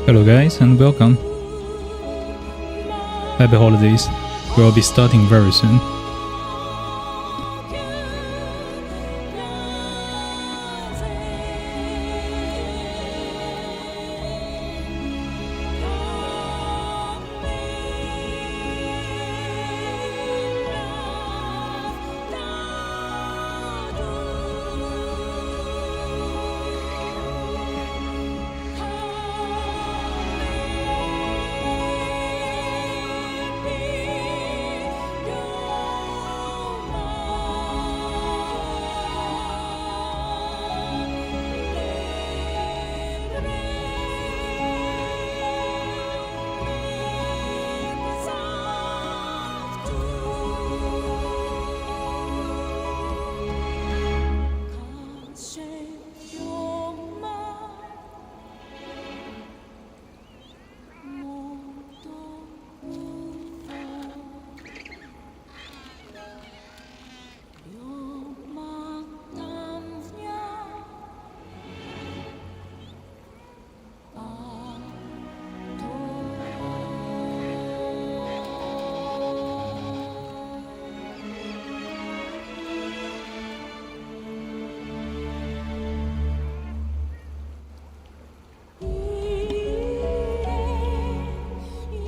Hello guys and welcome. Happy holidays. We'll be starting very soon.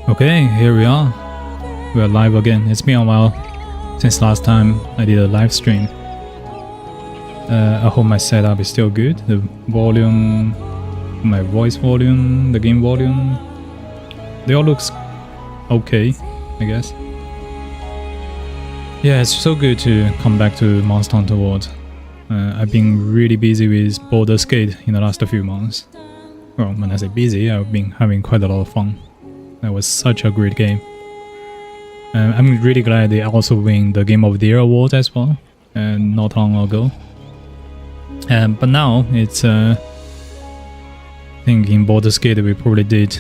Okay, here we are. We are live again. It's been a while since last time I did a live stream. I hope my setup is still good. The volume, my voice volume, the game volume, they all looks okay, I guess. Yeah, it's so good to come back to Monster Hunter World. I've been really busy with Baldur's Gate in the last few months. Well, when I say busy, I've been having quite a lot of fun. That was such a great game. I'm really glad they also win the Game of the Year award as well, not long ago. But now it's, I think in Baldur's Gate we probably did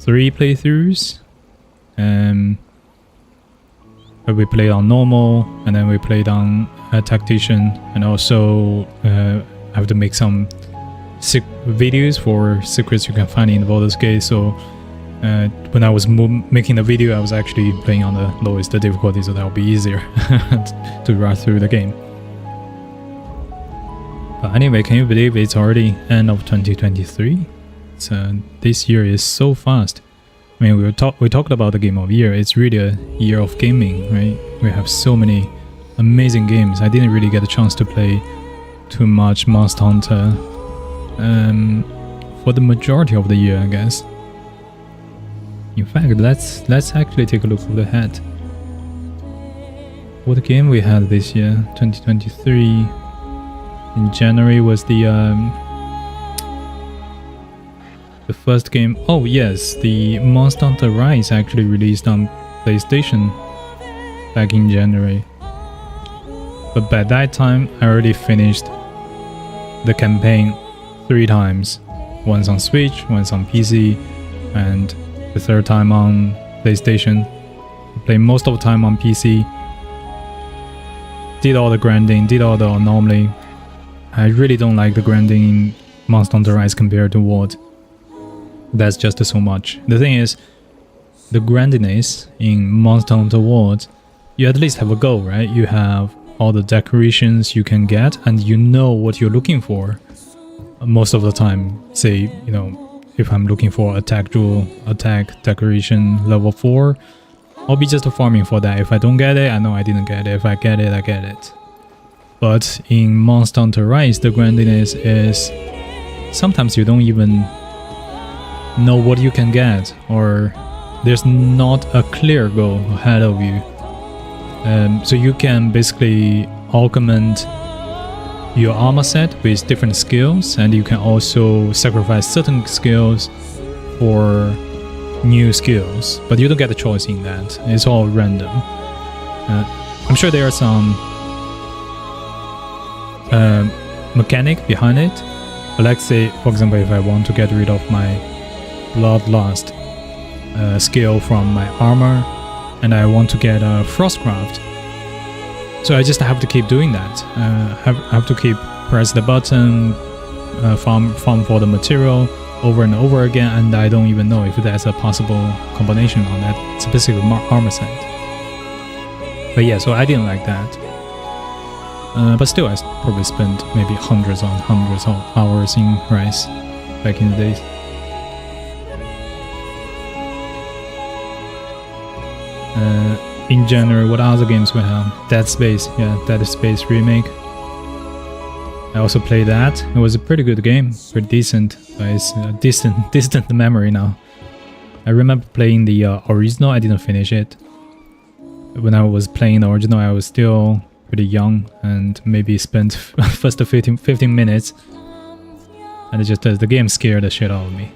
3 playthroughs. But we played on normal, and then we played on a tactician, and also have to make some videos for secrets you can find in Baldur's Gate. So when I was making the video, I was actually playing on the lowest difficulty, so that will be easier to rush through the game. But anyway, can you believe it's already end of 2023? This year is so fast. I mean, we talked about the Game of the Year. It's really a year of gaming, right? We have so many amazing games. I didn't really get a chance to play too much Monster Hunter for the majority of the year, I guess. In fact, let's actually take a look ahead. What game we had this year, 2023. In January was the first game. Oh yes, the Monster Hunter Rise actually released on PlayStation back in January. But by that time, I already finished the campaign 3 times. Once on Switch, once on PC, and the 3rd time on PlayStation. I played most of the time on PC. Did all the grinding, did all the anomaly. I really don't like the grinding in Monster Hunter Rise compared to World. That's just so much. The thing is, the grindiness in Monster Hunter World, you at least have a goal, right? You have all the decorations you can get, and you know what you're looking for. Most of the time, say, you know, if I'm looking for attack jewel, attack decoration level 4, I'll be just farming for that. If I don't get it, I know I didn't get it. If I get it, I get it. But in Monster Hunter Rise, the grindiness is sometimes you don't even know what you can get, or there's not a clear goal ahead of you. So you can basically augment your armor set with different skills, and you can also sacrifice certain skills for new skills, but you don't get a choice in that. It's all random. I'm sure there are some mechanic behind it. But let's say, for example, if I want to get rid of my Bloodlust skill from my armor, and I want to get a Frostcraft, so I just have to keep doing that. Have to keep press the button, farm for the material, over and over again, and I don't even know if that's a possible combination on that specific armor set. But yeah, so I didn't like that. But still, I probably spent maybe hundreds of hours in Rise back in the days. In January, what other games we have? Dead Space, yeah, Dead Space remake. I also played that. It was a pretty good game, pretty decent, but it's a distant memory now. I remember playing the original. I didn't finish it. When I was playing the original, I was still pretty young and maybe spent first 15 minutes, and it just the game scared the shit out of me.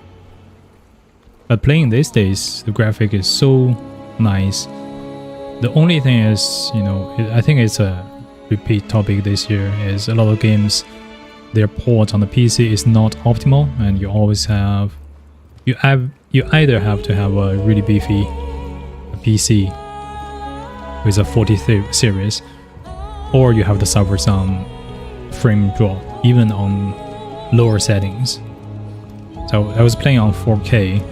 But playing these days, the graphic is so nice. The only thing is, you know, I think it's a repeat topic this year, is a lot of games, their port on the PC is not optimal, and you always have, you either have to have a really beefy PC with a 40 series, or you have to suffer some frame drop, even on lower settings. So I was playing on 4K,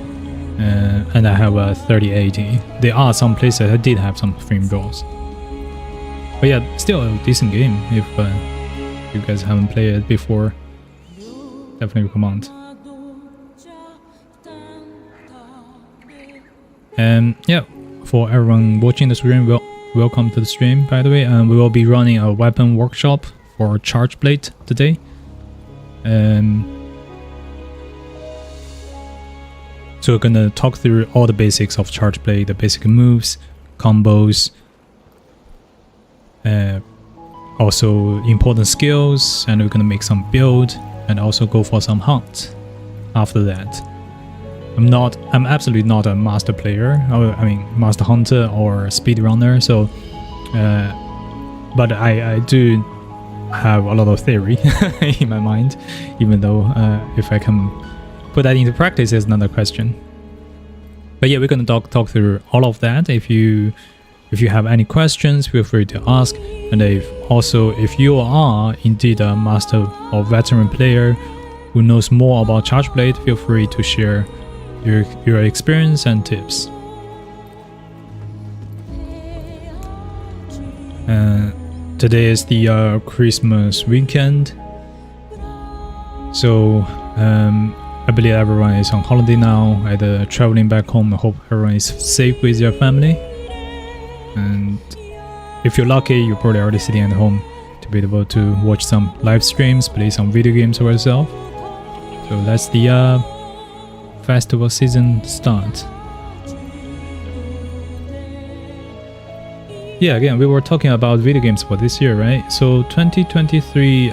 and I have a 3080. There are some places that did have some frame drops. But yeah, still a decent game. If you guys haven't played it before, definitely recommend. And yeah, for everyone watching the stream, welcome to the stream, by the way. And we will be running a weapon workshop for Chargeblade today. So we're gonna talk through all the basics of Chargeblade, the basic moves, combos, also important skills, and we're gonna make some build and also go for some hunt after that. I'm absolutely not a master player, I mean master hunter or speedrunner, so but I do have a lot of theory in my mind, even though if I can put that into practice is another question. But yeah, we're gonna talk through all of that. If you have any questions, feel free to ask. And if you are indeed a master or veteran player who knows more about Chargeblade, feel free to share your experience and tips. Today is the Christmas weekend, so I believe everyone is on holiday now, either traveling back home. I hope everyone is safe with your family. And if you're lucky, you're probably already sitting at home to be able to watch some live streams, play some video games for yourself. So that's the festival season start. Yeah, again, we were talking about video games for this year, right? So 2023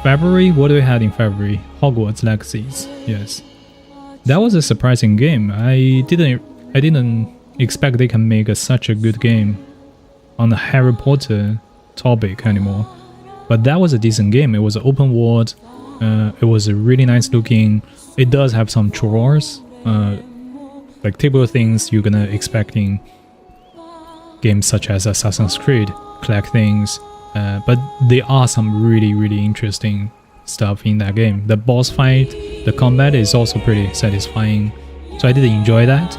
February, what do we had in February? Hogwarts Legacies. Yes, that was a surprising game. I didn't expect they can make such a good game on the Harry Potter topic anymore. But that was a decent game. It was an open world. It was a really nice looking. It does have some chores, like typical things you're gonna expect in games such as Assassin's Creed, collect things. But there are some really interesting stuff in that game. The boss fight, the combat is also pretty satisfying, so I did enjoy that.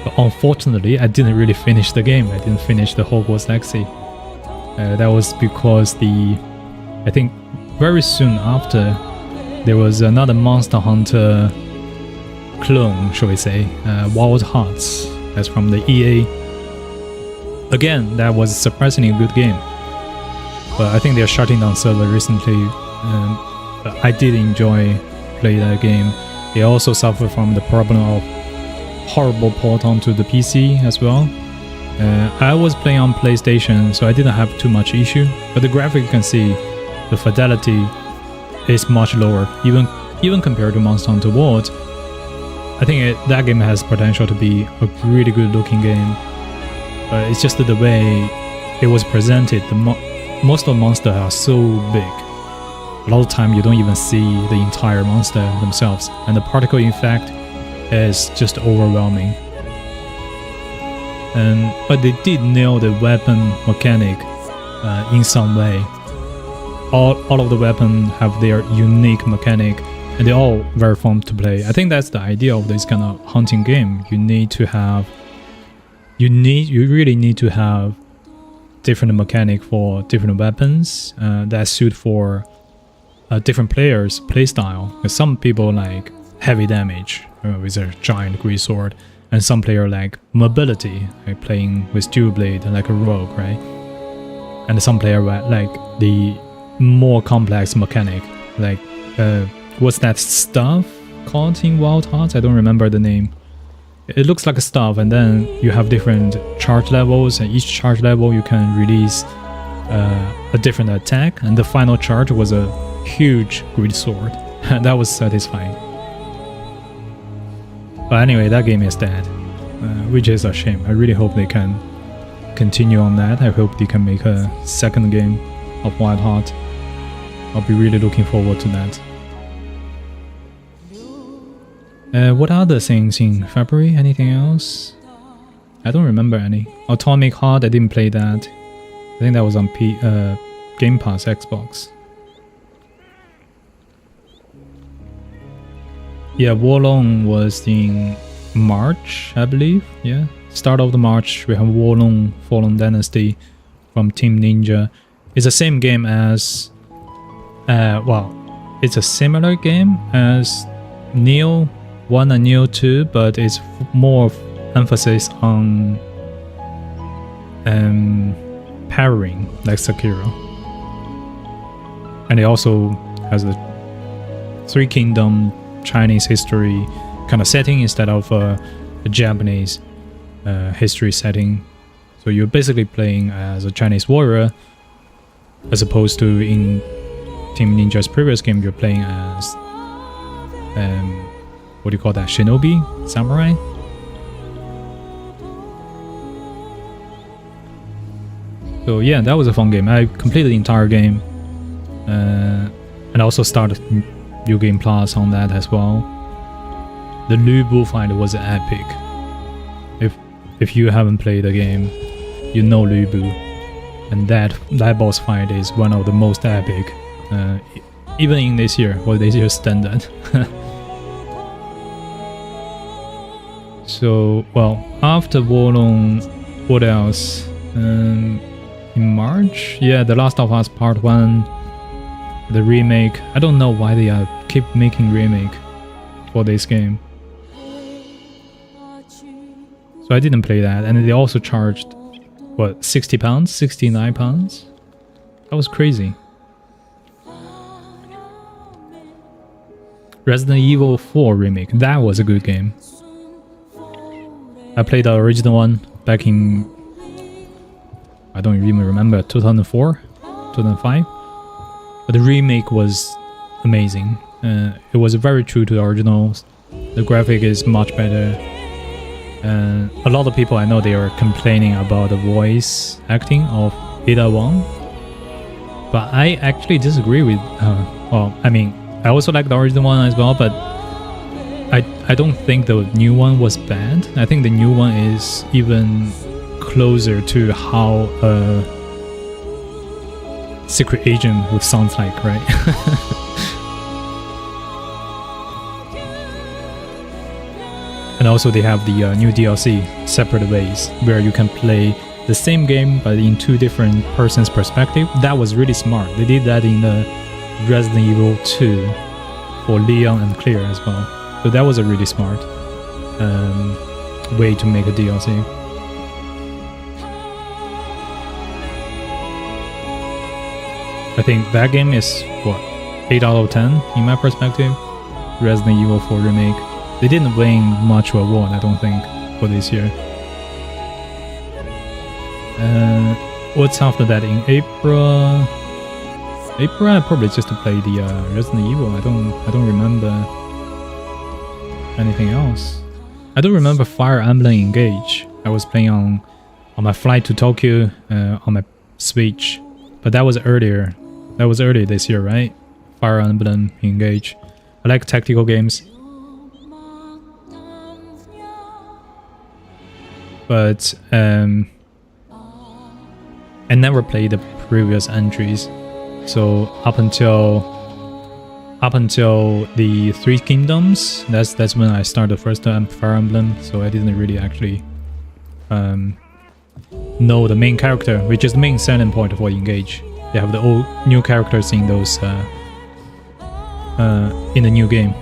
But unfortunately, I didn't really finish the game. I didn't finish the Hogwarts Legacy. That was because I think very soon after, there was another Monster Hunter clone, shall we say, Wild Hearts. That's from the EA. Again, that was surprisingly a good game. But I think they're shutting down server recently. But I did enjoy playing that game. They also suffer from the problem of horrible port onto the PC as well. I was playing on PlayStation, so I didn't have too much issue. But the graphic, you can see, the fidelity is much lower, even compared to Monster Hunter World. I think that game has potential to be a really good looking game. But it's just the way it was presented. Most of the monsters are so big. A lot of time you don't even see the entire monster themselves, and the particle effect is just overwhelming. But they did nail the weapon mechanic in some way. All of the weapons have their unique mechanic, and they're all very fun to play. I think that's the idea of this kind of hunting game. You really need to have different mechanic for different weapons that suit for different players' playstyle. Some people like heavy damage with a giant great sword, and some player like mobility, like playing with dual blade like a rogue, right? And some player like the more complex mechanic, like what's that stuff called in Wild Hearts? I don't remember the name. It looks like a stuff, and then you have different charge levels, and each charge level you can release a different attack, and the final charge was a huge great sword. That was satisfying. But anyway, that game is dead, which is a shame. I really hope they can continue on that. I hope they can make a second game of Wild Heart. I'll be really looking forward to that. What other things in February? Anything else? I don't remember any. Atomic Heart, I didn't play that. I think that was on Game Pass Xbox. Yeah, Wolong was in March, I believe. Yeah, start of the March, we have Wolong Fallen Dynasty from Team Ninja. It's the same game as... well, it's a similar game as Neo 1 and Neo 2, but it's more emphasis on parrying, like Sekiro. And it also has a Three Kingdom Chinese history kind of setting instead of a Japanese history setting. So you're basically playing as a Chinese warrior, as opposed to in Team Ninja's previous game you're playing as what do you call that? Shinobi? Samurai? So yeah, that was a fun game. I completed the entire game, and also started New Game Plus on that as well. The Lu Bu fight was epic. If you haven't played the game, you know Lu Bu, and that boss fight is one of the most epic, even in this year, or this year's standard. So, well, after Wolong, what else? In March? Yeah, The Last of Us Part 1, the remake. I don't know why they keep making remake for this game. So I didn't play that, and they also charged, what, £60? £69? That was crazy. Resident Evil 4 remake, that was a good game. I played the original one back in, I don't even remember, 2004, 2005. But the remake was amazing. It was very true to the originals. The graphic is much better. A lot of people I know, they are complaining about the voice acting of Ada Wong. But I actually disagree with well, I mean, I also like the original one as well, but I don't think the new one was bad. I think the new one is even closer to how a secret agent would sound like, right? And also they have the new DLC, Separate Ways, where you can play the same game but in two different persons' perspective. That was really smart. They did that in the Resident Evil 2 for Leon and Claire as well. So that was a really smart way to make a DLC. I think that game is, what, 8 out of 10 in my perspective. Resident Evil 4 Remake. They didn't win much award, I don't think, for this year. What's after that? In April, I probably just to play the Resident Evil. I don't remember anything else. I don't remember Fire Emblem Engage. I was playing on my flight to Tokyo on my Switch, but that was earlier. That was earlier this year, right? Fire Emblem Engage. I like tactical games, but I never played the previous entries. So up until up until the Three Kingdoms. That's when I started the first Fire Emblem, so I didn't really actually know the main character, which is the main selling point for Engage. They have the old new characters in those in the new game.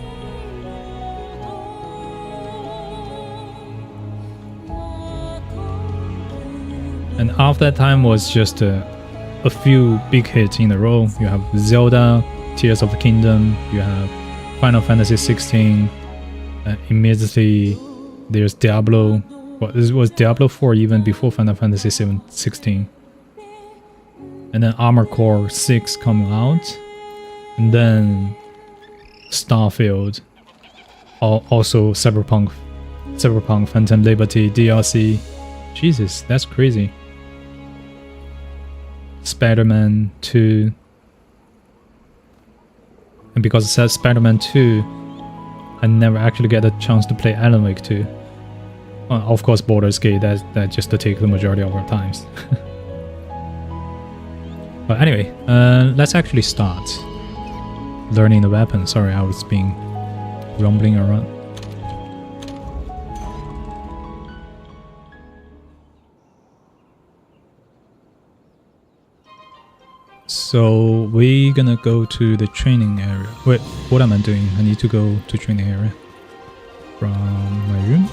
And after that time was just a few big hits in a row. You have Zelda, Tears of the Kingdom, you have Final Fantasy 16, immediately there's Diablo. Well, this was Diablo 4 even before Final Fantasy 16. And then Armored Core 6 coming out. And then Starfield. Also Cyberpunk Phantom Liberty DLC. Jesus, that's crazy. Spider-Man 2. And because it says Spider-Man 2, I never actually get a chance to play Alan Wake 2. Of course, Baldur's Gate, that just to take the majority of our times. But anyway, let's actually start learning the weapon. Sorry, I was being rumbling around. So we're gonna go to the training area. Wait, what am I doing? I need to go to training area from my room.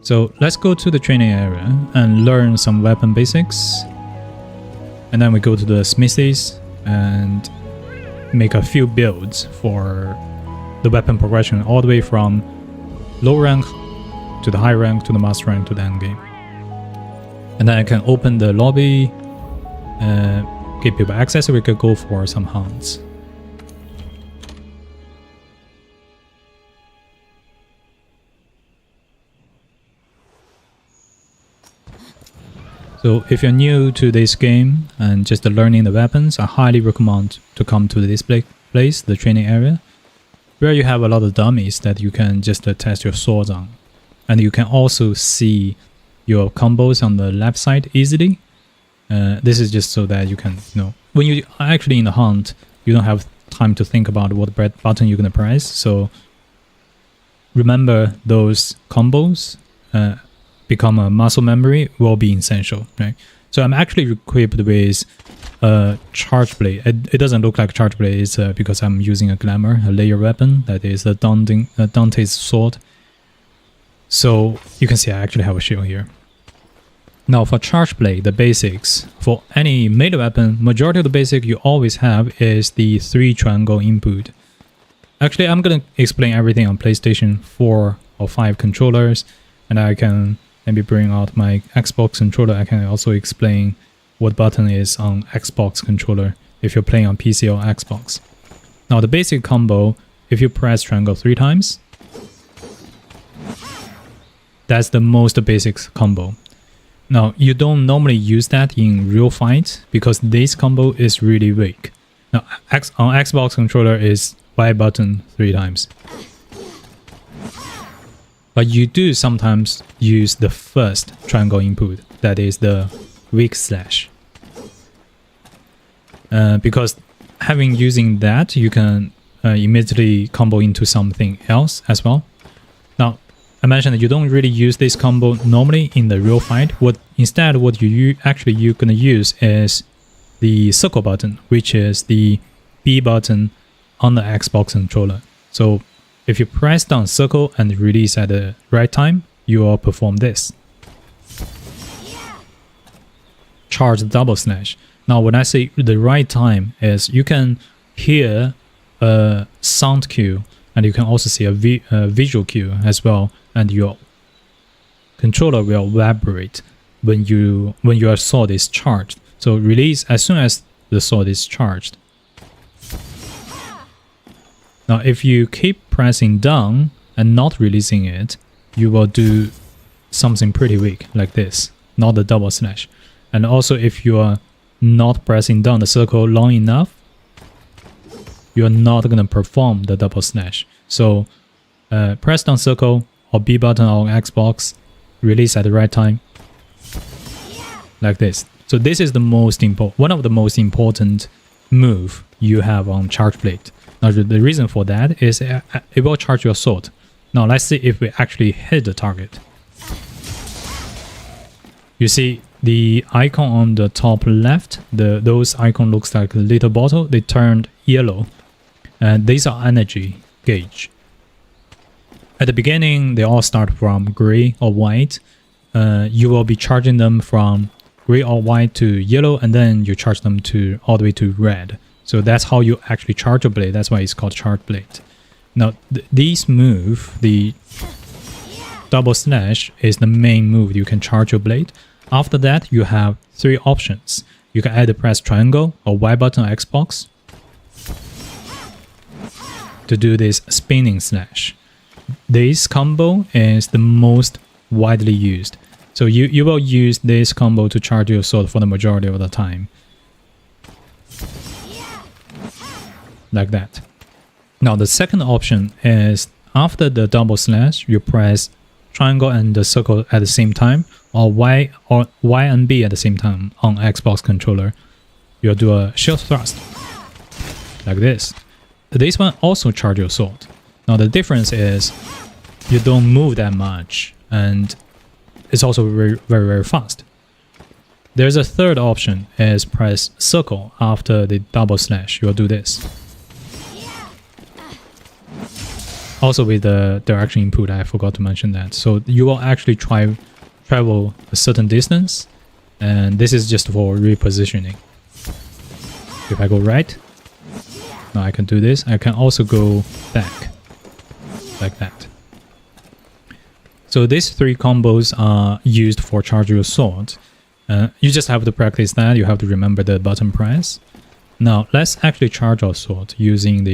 So let's go to the training area and learn some weapon basics. And then we go to the smithies and make a few builds for the weapon progression all the way from low rank to the high rank to the master rank to the end game. And then I can open the lobby, give people access, so we could go for some hunts. So if you're new to this game and just learning the weapons, I highly recommend to come to this place, the training area, where you have a lot of dummies that you can just test your swords on. And you can also see your combos on the left side easily. This is just so that you can, when you are actually in the hunt, you don't have time to think about what button you're going to press. So remember those combos. Become a muscle memory will be essential, right? So I'm actually equipped with a charge blade. It doesn't look like charge blade. It's because I'm using a glamour, a layer weapon that is the Dante's sword. So you can see I actually have a shield here. Now for charge blade, the basics for any melee weapon, majority of the basic you always have is the 3 triangle input. Actually, I'm gonna explain everything on PlayStation 4 or 5 controllers, and I can maybe bring out my Xbox controller. I can also explain what button is on Xbox controller if you're playing on PC or Xbox. Now the basic combo, if you press triangle 3 times, that's the most basic combo. Now you don't normally use that in real fight because this combo is really weak. Now on Xbox controller is Y button 3 times. But you do sometimes use the first triangle input, that is the weak slash. Because using that, you can immediately combo into something else as well. Now, I mentioned that you don't really use this combo normally in the real fight. Instead, what you're gonna use is the circle button, which is the B button on the Xbox controller. So if you press down circle and release at the right time, you will perform this. Charge double slash. Now when I say the right time is you can hear a sound cue and you can also see a visual cue as well, and your controller will vibrate when your sword is charged. So release as soon as the sword is charged. Now if you keep pressing down and not releasing it, you will do something pretty weak like this, not the double slash. And also if you are not pressing down the circle long enough, you're not going to perform the double slash. So press down circle, or B button on Xbox, release at the right time, like this. So this is the one of the most important move you have on Charge Blade. Now the reason for that is it will charge your sword. Now let's see if we actually hit the target. You see the icon on the top left, those icon looks like a little bottle, they turned yellow. And these are energy gauge. At the beginning, they all start from gray or white. You will be charging them from gray or white to yellow, and then you charge them to all the way to red. So that's how you actually charge a blade. That's why it's called Charge Blade. Now, these move, the double slash is the main move. You can charge your blade. After that, you have 3 options. You can either press triangle or Y button on Xbox to do this spinning slash. This combo is the most widely used. So you will use this combo to charge your sword for the majority of the time. Like that. Now the second option is after the double slash, you press triangle and the circle at the same time, or Y and B at the same time on Xbox controller. You'll do a shield thrust. Like this. This one also charge your sword. Now the difference is you don't move that much, and it's also very fast. There's a third option is press circle after the double slash. You'll do this. Also with the direction input, I forgot to mention that. So you will actually travel a certain distance, and this is just for repositioning. If I go right, now I can do this. I can also go back, like that. So these 3 combos are used for charge your sword. You just have to practice that. You have to remember the button press. Now let's actually charge our sword using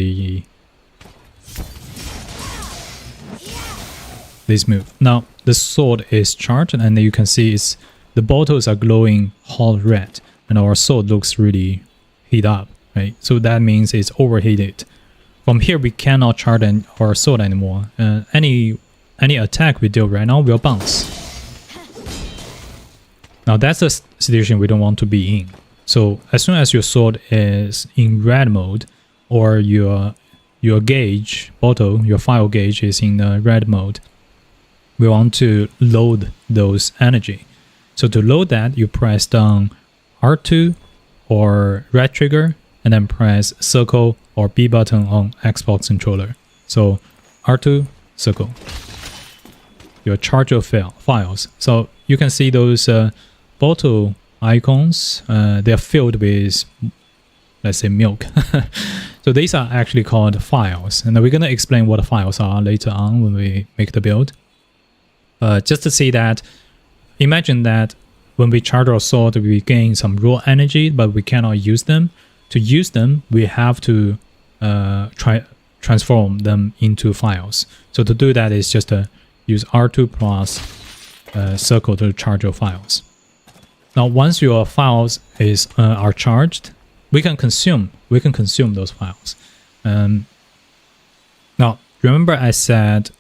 this move. Now the sword is charged, and you can see the bottles are glowing hot red, and our sword looks really heat up, right? So that means it's overheated. From here we cannot charge our sword anymore. Any attack we do right now will bounce. Now that's a situation we don't want to be in. So as soon as your sword is in red mode, or your gauge bottle, your file gauge is in the red mode, we want to load those energy. So to load that, you press down R2 or right trigger, and then press circle or B button on Xbox controller. So R2, circle. Your charge your files. So you can see those bottle icons, they are filled with, let's say, milk. So these are actually called files, and we're going to explain what files are later on when we make the build. Just to see that, imagine that when we charge our sword, we gain some raw energy, but we cannot use them. To use them, we have to transform them into files. So to do that is just use R2 plus circle to charge your files. Now once your files are charged, we can consume those files. Now remember I said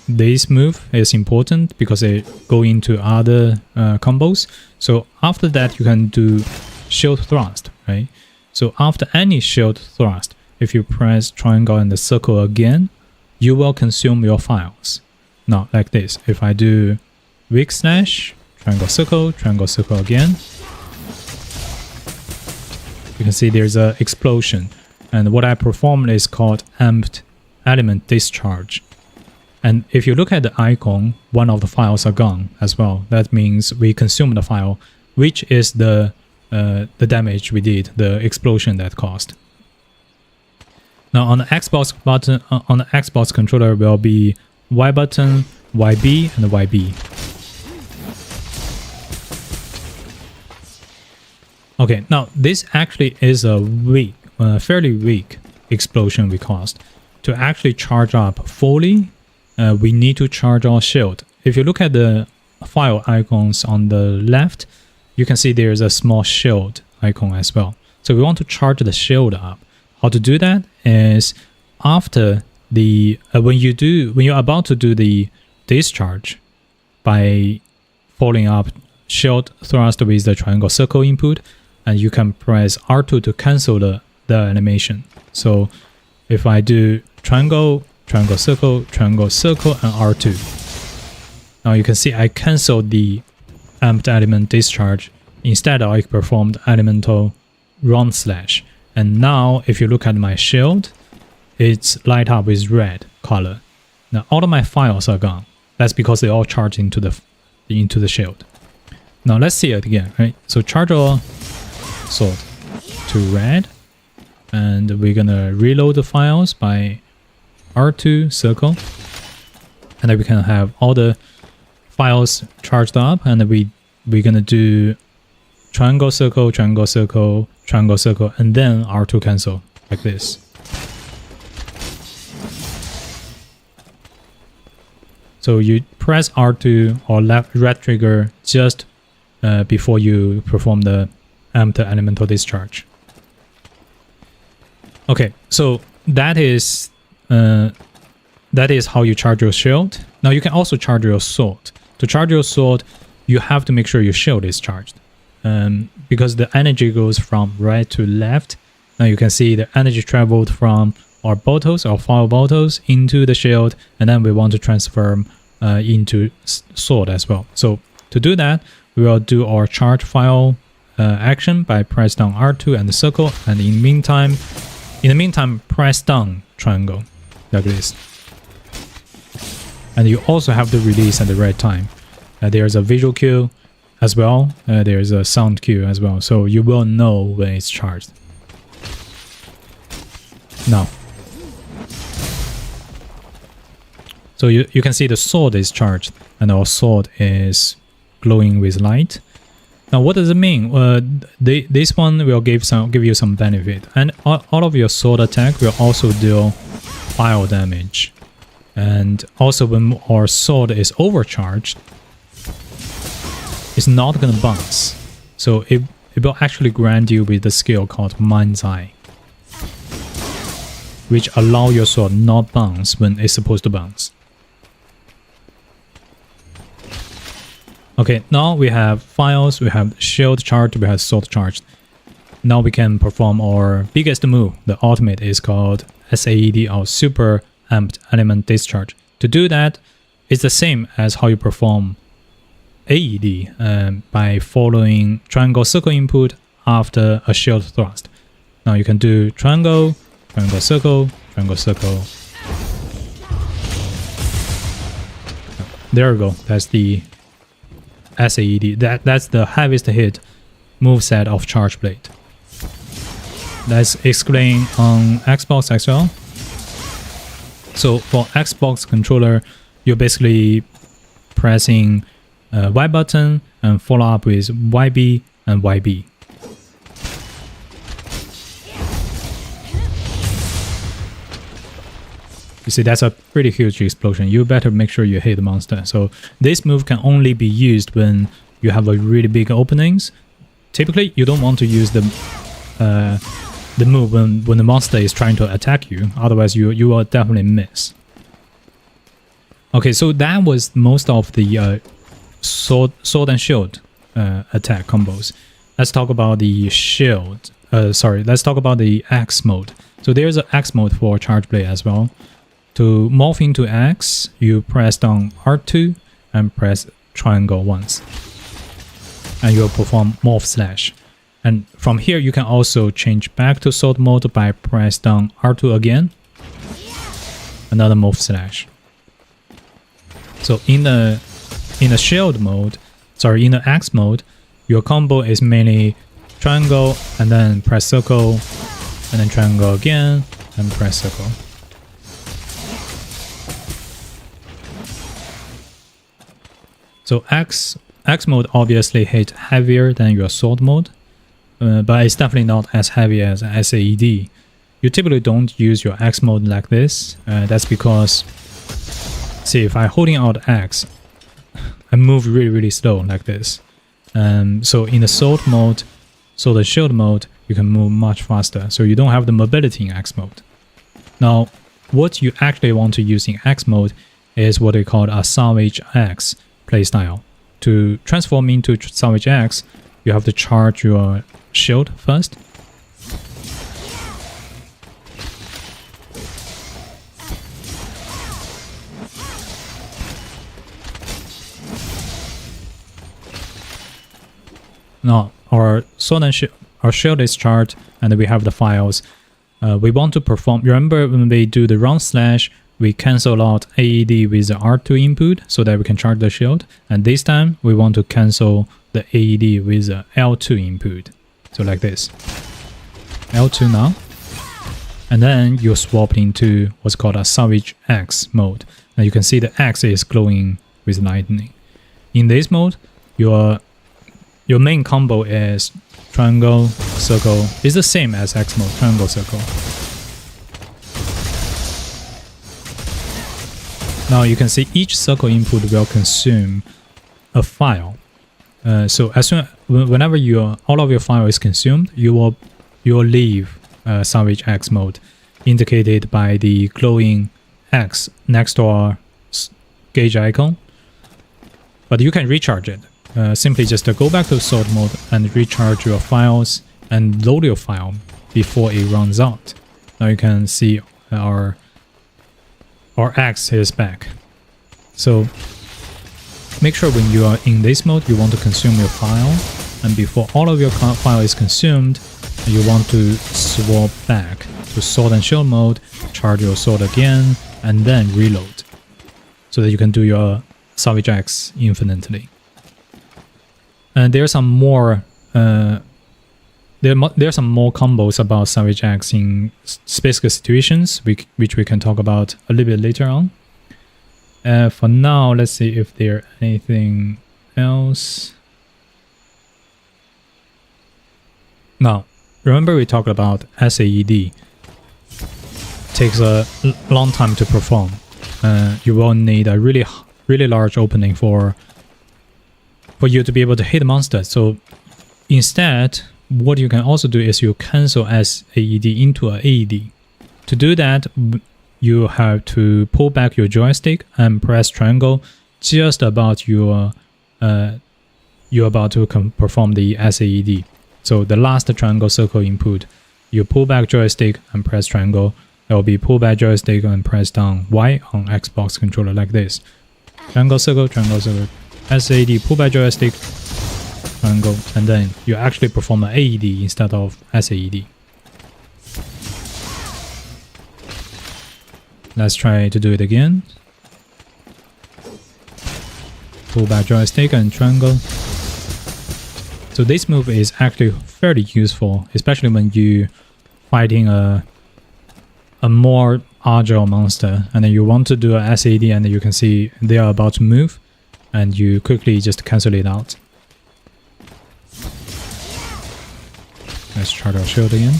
this move is important because they go into other combos. So after that you can do shield thrust, right? So after any shield thrust, if you press triangle and the circle again, you will consume your files. Now like this, if I do weak slash, triangle circle again, you can see there's an explosion, and what I performed is called amped element discharge. And if you look at the icon, one of the files are gone as well. That means we consumed the file, which is the damage we did, the explosion that caused. Now on the Xbox button, on the Xbox controller will be Y button, YB, and YB. Okay, now this actually is a fairly weak explosion we caused. To actually charge up fully, we need to charge our shield. If you look at the file icons on the left, you can see there's a small shield icon as well. So we want to charge the shield up. How to do that is after the when you're about to do the discharge by following up shield thrust with the triangle circle input, and you can press R2 to cancel the animation. So if I do triangle, triangle, circle, and R2, now you can see I canceled the amped element discharge. Instead, I performed elemental run slash. And now if you look at my shield, it's light up with red color. Now all of my files are gone. That's because they all charge into the shield. Now let's see it again, right? So charge our sword to red, and we're gonna reload the files by R2 circle, and then we can have all the files charged up, and then we're gonna do triangle circle, triangle circle, triangle circle, and then R2 cancel like this. So you press R2 or left red trigger just before you perform the amped elemental discharge. Okay, so that is how you charge your shield. Now you can also charge your sword. To charge your sword, you have to make sure your shield is charged, because the energy goes from right to left. Now you can see the energy traveled from our bottles, our file bottles, into the shield, and then we want to transform into sword as well. So to do that, we will do our charge file action by press down R2 and the circle, and in the meantime press down triangle like this. And you also have to release at the right time. There's a visual cue as well, there's a sound cue as well, so you will know when it's charged. Now, so you can see the sword is charged and our sword is glowing with light. Now what does it mean? This one will give you some benefit, and all of your sword attack will also deal fire damage. And also when our sword is overcharged, it's not gonna bounce. So it will actually grant you with the skill called Mind's Eye, which allow your sword not bounce when it's supposed to bounce. Okay, now we have files, we have shield charged, we have sword charged. Now we can perform our biggest move. The ultimate is called SAED, or Super Amped Element Discharge. To do that, it's the same as how you perform AED by following triangle circle input after a shield thrust. Now you can do triangle, triangle circle, triangle circle. There we go. That's the SAED. That's the heaviest hit moveset of Charge Blade. Let's explain on Xbox as well. So for Xbox controller, you're basically pressing Y button and follow up with YB and YB. You see, that's a pretty huge explosion. You better make sure you hit the monster. So this move can only be used when you have a really big openings. Typically, you don't want to use the move when the monster is trying to attack you. Otherwise, you will definitely miss. Okay, so that was most of the sword and shield attack combos. Let's talk about the shield. Let's talk about the X mode. So there's an X mode for Charge Blade as well. To morph into X, you press down R2 and press triangle once, and you'll perform morph slash. And from here, you can also change back to sword mode by press down R2 again, another morph slash. So in the shield mode, in the X mode, your combo is mainly triangle and then press circle, and then triangle again and press circle. So X mode obviously hit heavier than your sword mode, but it's definitely not as heavy as SAED. You typically don't use your X mode like this. That's because, see, if I'm holding out X, I move really slow like this. So in the sword mode, so the shield mode, you can move much faster. So you don't have the mobility in X mode. Now, what you actually want to use in X mode is what they call a Savage X playstyle. To transform into Savage X, you have to charge your shield first. Now our sword and our shield is charged, and we have the files. We want to perform. Remember when we do the round slash, we cancel out AED with the R2 input so that we can charge the shield. And this time we want to cancel the AED with the L2 input. So like this. L2 now. And then you swap into what's called a Savage X mode. Now you can see the X is glowing with lightning. In this mode, your main combo is triangle, circle. It's the same as X mode, triangle, circle. Now you can see each circle input will consume a file. So whenever all of your file is consumed, you will leave Savage X mode, indicated by the glowing X next to our gauge icon. But you can recharge it. Simply just go back to sword mode and recharge your files and load your file before it runs out. Now you can see our X is back. So make sure when you are in this mode, you want to consume your file, and before all of your file is consumed, you want to swap back to sword and shield mode, charge your sword again, and then reload, so that you can do your Savage X infinitely. And there's some more there are some more combos about Savage X in specific situations, which we can talk about a little bit later on. For now, let's see if there's anything else. Now, remember we talked about SAED. Takes a long time to perform. You will need a really large opening for you to be able to hit monsters. So instead, what you can also do is you cancel SAED into an AED. To do that, you have to pull back your joystick and press triangle just about you're about to perform the SAED. So the last triangle circle input, you pull back joystick and press triangle. It will be pull back joystick and press down Y on Xbox controller like this. Triangle circle, SAED, pull back joystick, triangle, and then you actually perform an AED instead of SAED. Let's try to do it again. Pull back joystick and triangle. So this move is actually fairly useful, especially when you're fighting a more agile monster, and then you want to do a SAD, and you can see they are about to move, and you quickly just cancel it out. Let's charge our shield again.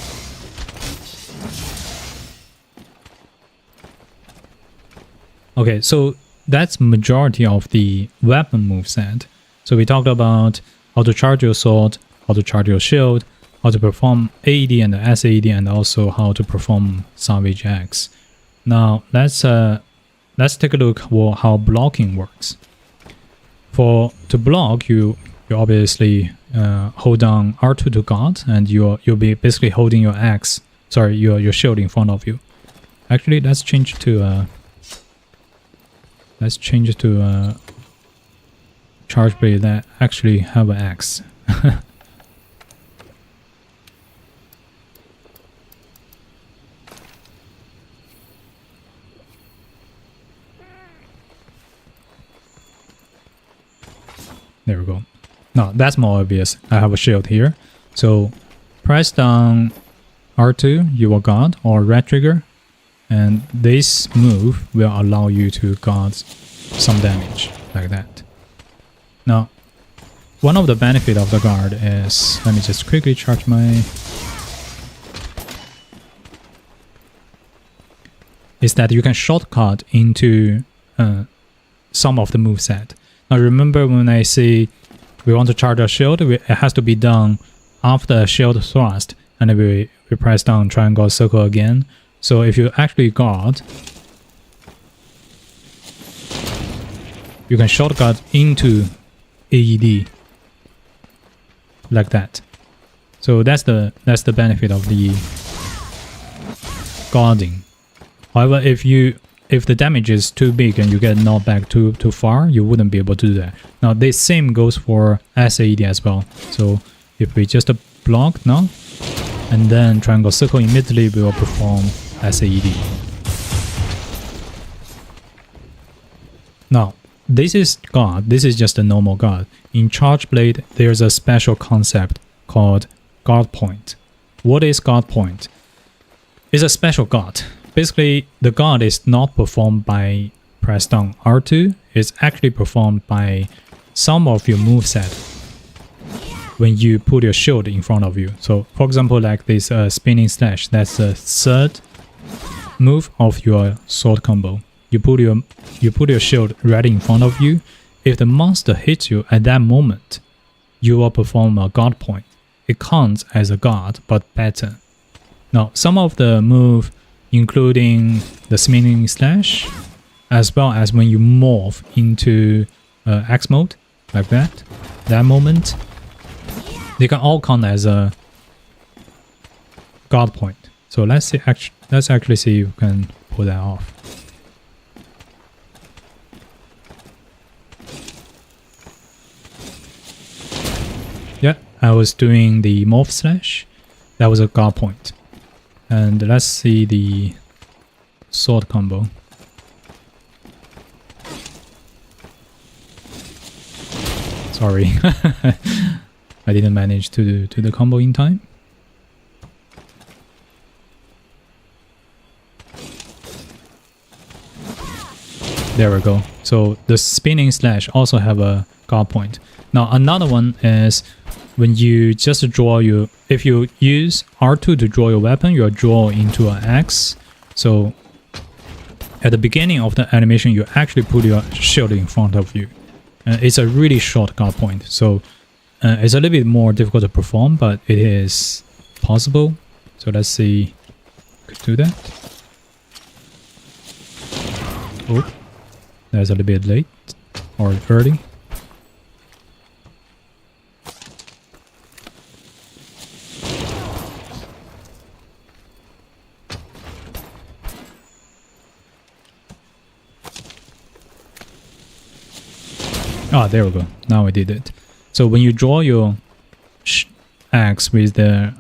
Okay, so that's majority of the weapon moveset. So we talked about how to charge your sword, how to charge your shield, how to perform AED and SAD, and also how to perform Savage X. Now let's take a look at how blocking works. To block, you obviously hold down R2 to guard, and you'll be basically holding your your shield in front of you. Actually, let's change to charge blade that actually have an X. There we go. Now that's more obvious. I have a shield here. So press down R2, you will guard, or red trigger, and this move will allow you to guard some damage like that. Now, one of the benefits of the guard is, let me just quickly charge is that you can shortcut into some of the moveset. Now remember when I say we want to charge our shield, it has to be done after a shield thrust, and then we press down triangle circle again. So if you actually guard, you can shortcut into AED like that. So that's the benefit of the guarding. However, if the damage is too big and you get knocked back too far, you wouldn't be able to do that. Now this same goes for SAED as well. So if we just block now and then triangle circle, immediately we will perform SAED. Now this is guard. This is just a normal guard. In Charge Blade, there's a special concept called guard point. What is guard point? It's a special guard. Basically, the guard is not performed by press down R2. It's actually performed by some of your moveset when you put your shield in front of you. So, for example, like this spinning slash, that's the third move of your sword combo. You put your shield right in front of you. If the monster hits you at that moment, you will perform a guard point. It counts as a guard, but better. Now, some of the move, including the spinning slash, as well as when you morph into X mode, like that moment, they can all count as a guard point. So let's actually see if we can pull that off. Yeah, I was doing the morph slash. That was a guard point. And let's see the sword combo. Sorry, I didn't manage to do the combo in time. There we go. So the spinning slash also have a guard point. Now another one is when you just draw if you use R2 to draw your weapon, you draw into an X. So at the beginning of the animation, you actually put your shield in front of you. It's a really short guard point, so it's a little bit more difficult to perform, but it is possible. So let's see, could do that. Oh, that's a little bit late or early. Ah, there we go. Now I did it. So when you draw your X with the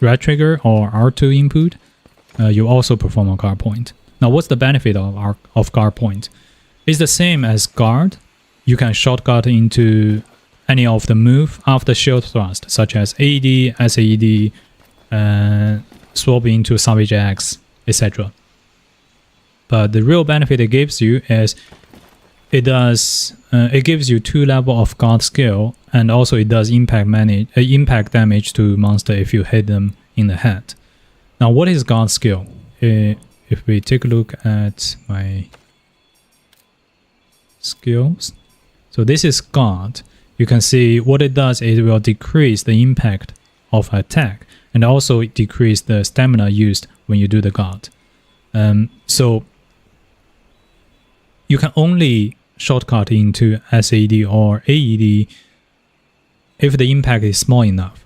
right trigger or R2 input, you also perform a guard point. Now, what's the benefit of guard point? It's the same as guard. You can shortcut into any of the move after shield thrust, such as AED, SAED, swap into Savage X, etc. But the real benefit it gives you is it gives you 2 levels of guard skill, and also it does impact damage to monster if you hit them in the head. Now, what is guard skill? If we take a look at my skills, so this is guard. You can see what it does is it will decrease the impact of attack, and also decrease the stamina used when you do the guard. So you can only shortcut into SAD or AED if the impact is small enough.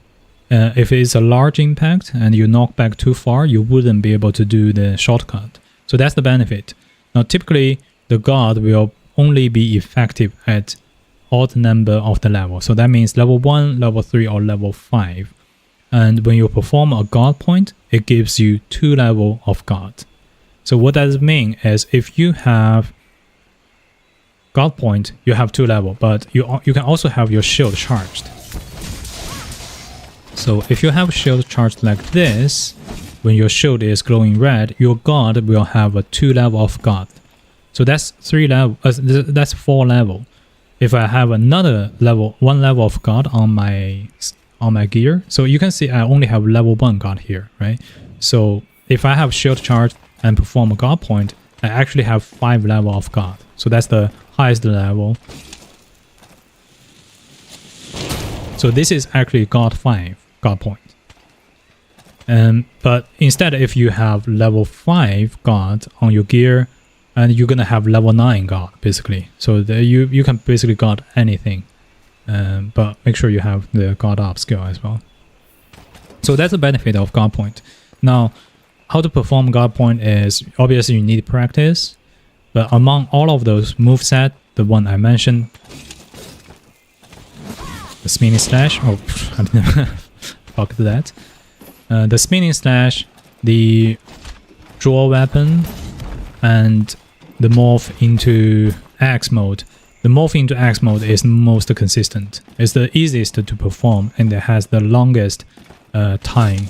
If it's a large impact and you knock back too far, you wouldn't be able to do the shortcut. So that's the benefit. Now typically the guard will only be effective at odd number of the level. So that means level 1, level 3 or level 5. And when you perform a guard point, it gives you 2 levels of guard. So what does it mean is if you have guard point, you have 2 levels, but you can also have your shield charged. So if you have shield charged like this, when your shield is glowing red, your guard will have a 2 level of guard. So that's 4 level. If I have another level, 1 level of guard on my gear, so you can see I only have level 1 guard here, right? So if I have shield charged and perform a guard point, I actually have 5 level of guard. So that's the highest level. So this is actually guard 5 guard point. But instead, if you have level 5 guard on your gear, and you're gonna have level 9 guard basically. So you can basically guard anything, but make sure you have the guard up skill as well. So that's the benefit of guard point. Now, how to perform guard point is obviously you need practice, but among all of those moveset, the one I mentioned, the spinning slash, oh, I didn't fuck that. The spinning slash, the draw weapon, and the morph into X mode. The morph into X mode is most consistent. It's the easiest to perform and it has the longest time.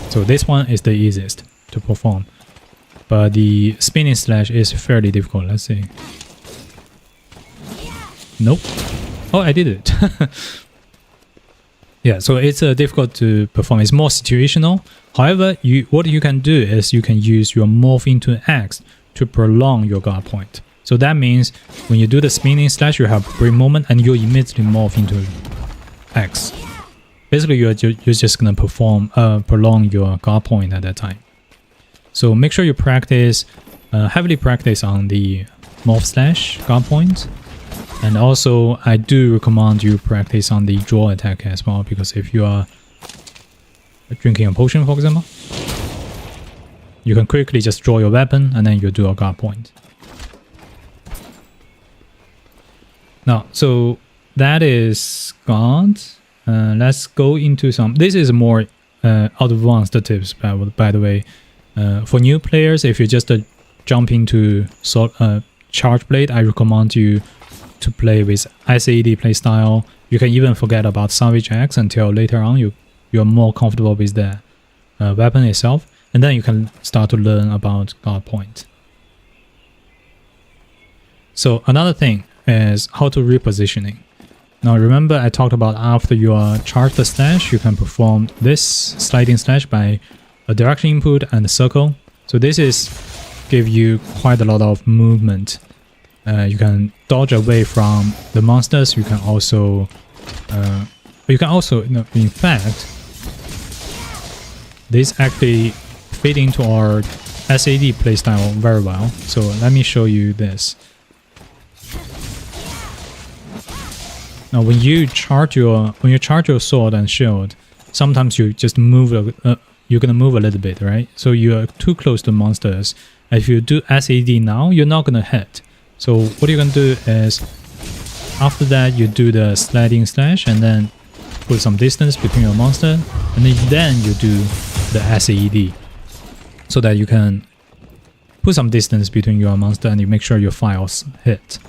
So this one is the easiest to perform. But the spinning slash is fairly difficult. Let's see. Nope. Oh, I did it. Yeah, so it's difficult to perform. It's more situational. However, what you can do is you can use your morph into X to prolong your guard point. So that means when you do the spinning slash, you have brief moment and you immediately morph into X. Basically, you're just gonna prolong your guard point at that time. So make sure you practice, heavily practice on the morph slash guard point. And also, I do recommend you practice on the draw attack as well, because if you are drinking a potion, for example, you can quickly just draw your weapon and then you do a guard point. Now, so that is guard. Let's go into some. This is more advanced tips, by the way. For new players, if you just jump into Charge Blade, I recommend you to play with SAD playstyle. You can even forget about Savage Axe until later on you're more comfortable with the weapon itself, and then you can start to learn about guard point. So another thing is how to repositioning. Now remember I talked about after you are charged the slash, you can perform this sliding slash by a direction input and a circle. So this is give you quite a lot of movement. You can dodge away from the monsters. You can also, in fact, this actually fit into our SAD playstyle very well. So let me show you this. Now, when you charge your sword and shield, sometimes you just move. You're gonna move a little bit, right? So you are too close to monsters. If you do SAD now, you're not gonna hit. So what you're gonna do is, after that you do the sliding slash and then put some distance between your monster, and then you do the SAD, so that you can put some distance between your monster and you make sure your files hit.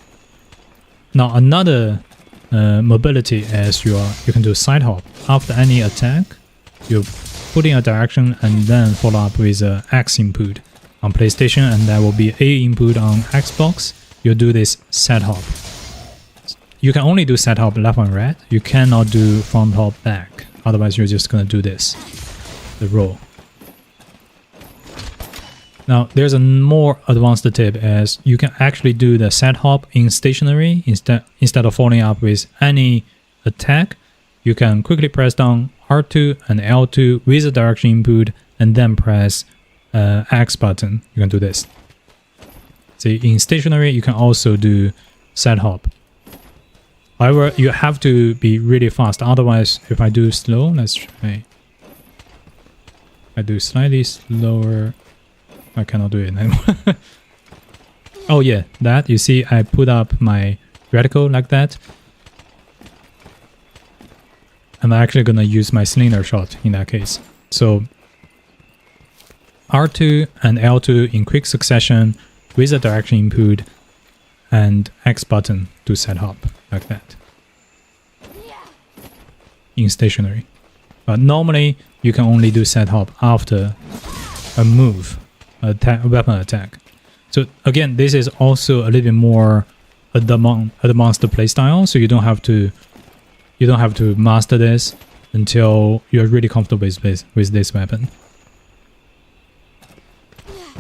Now another mobility is you can do side hop. After any attack, you put in a direction and then follow up with a X input on PlayStation, and that will be A input on Xbox. You do this side hop. You can only do side hop left and right. You cannot do front hop back. Otherwise, you're just gonna do this, the roll. Now, there's a more advanced tip as you can actually do the side hop in stationary instead of following up with any attack. You can quickly press down R2 and L2 with a direction input and then press X button. You can do this. See, in stationary, you can also do side hop. However, you have to be really fast. Otherwise, if I do slow, let's try. I do slightly slower. I cannot do it anymore. Oh yeah, that, you see, I put up my reticle like that. I'm actually gonna use my cylinder shot in that case. So R2 and L2 in quick succession with a direction input and X button to set hop like that in stationary. But normally you can only do set hop after a move, weapon attack. So again, this is also a little bit more advanced playstyle, so you don't have to master this until you're really comfortable with this weapon.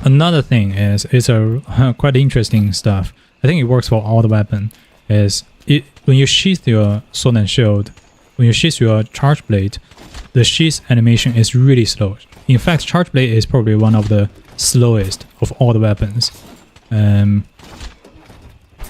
Another thing is, it's a quite interesting stuff. I think it works for all the weapon. Is when you sheath your sword and shield, when you sheath your charge blade, the sheath animation is really slow. In fact, charge blade is probably one of the slowest of all the weapons.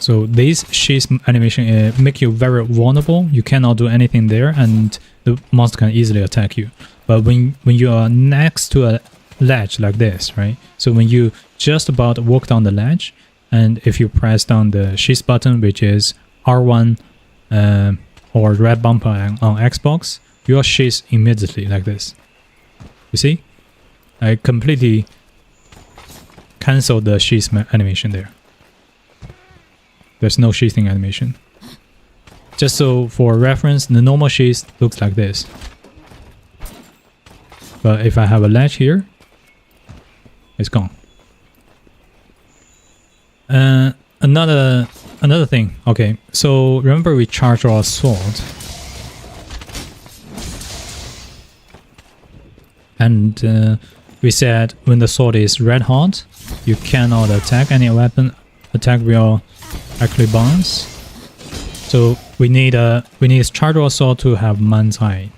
So this sheath animation make you very vulnerable. You cannot do anything there, and the monster can easily attack you. But when you are next to a ledge like this, right? So when you just about walk down the ledge, and if you press down the sheath button, which is R1 or red bumper on Xbox, you are sheath immediately like this. You see? I completely canceled the sheath animation there. There's no sheathing animation. Just so for reference, the normal sheath looks like this. But if I have a ledge here, it's gone. Another thing. Okay, so remember we charge our sword, and we said when the sword is red hot, you cannot attack any weapon. Attack will actually bounce. So we need charge our sword to have Man's Eye.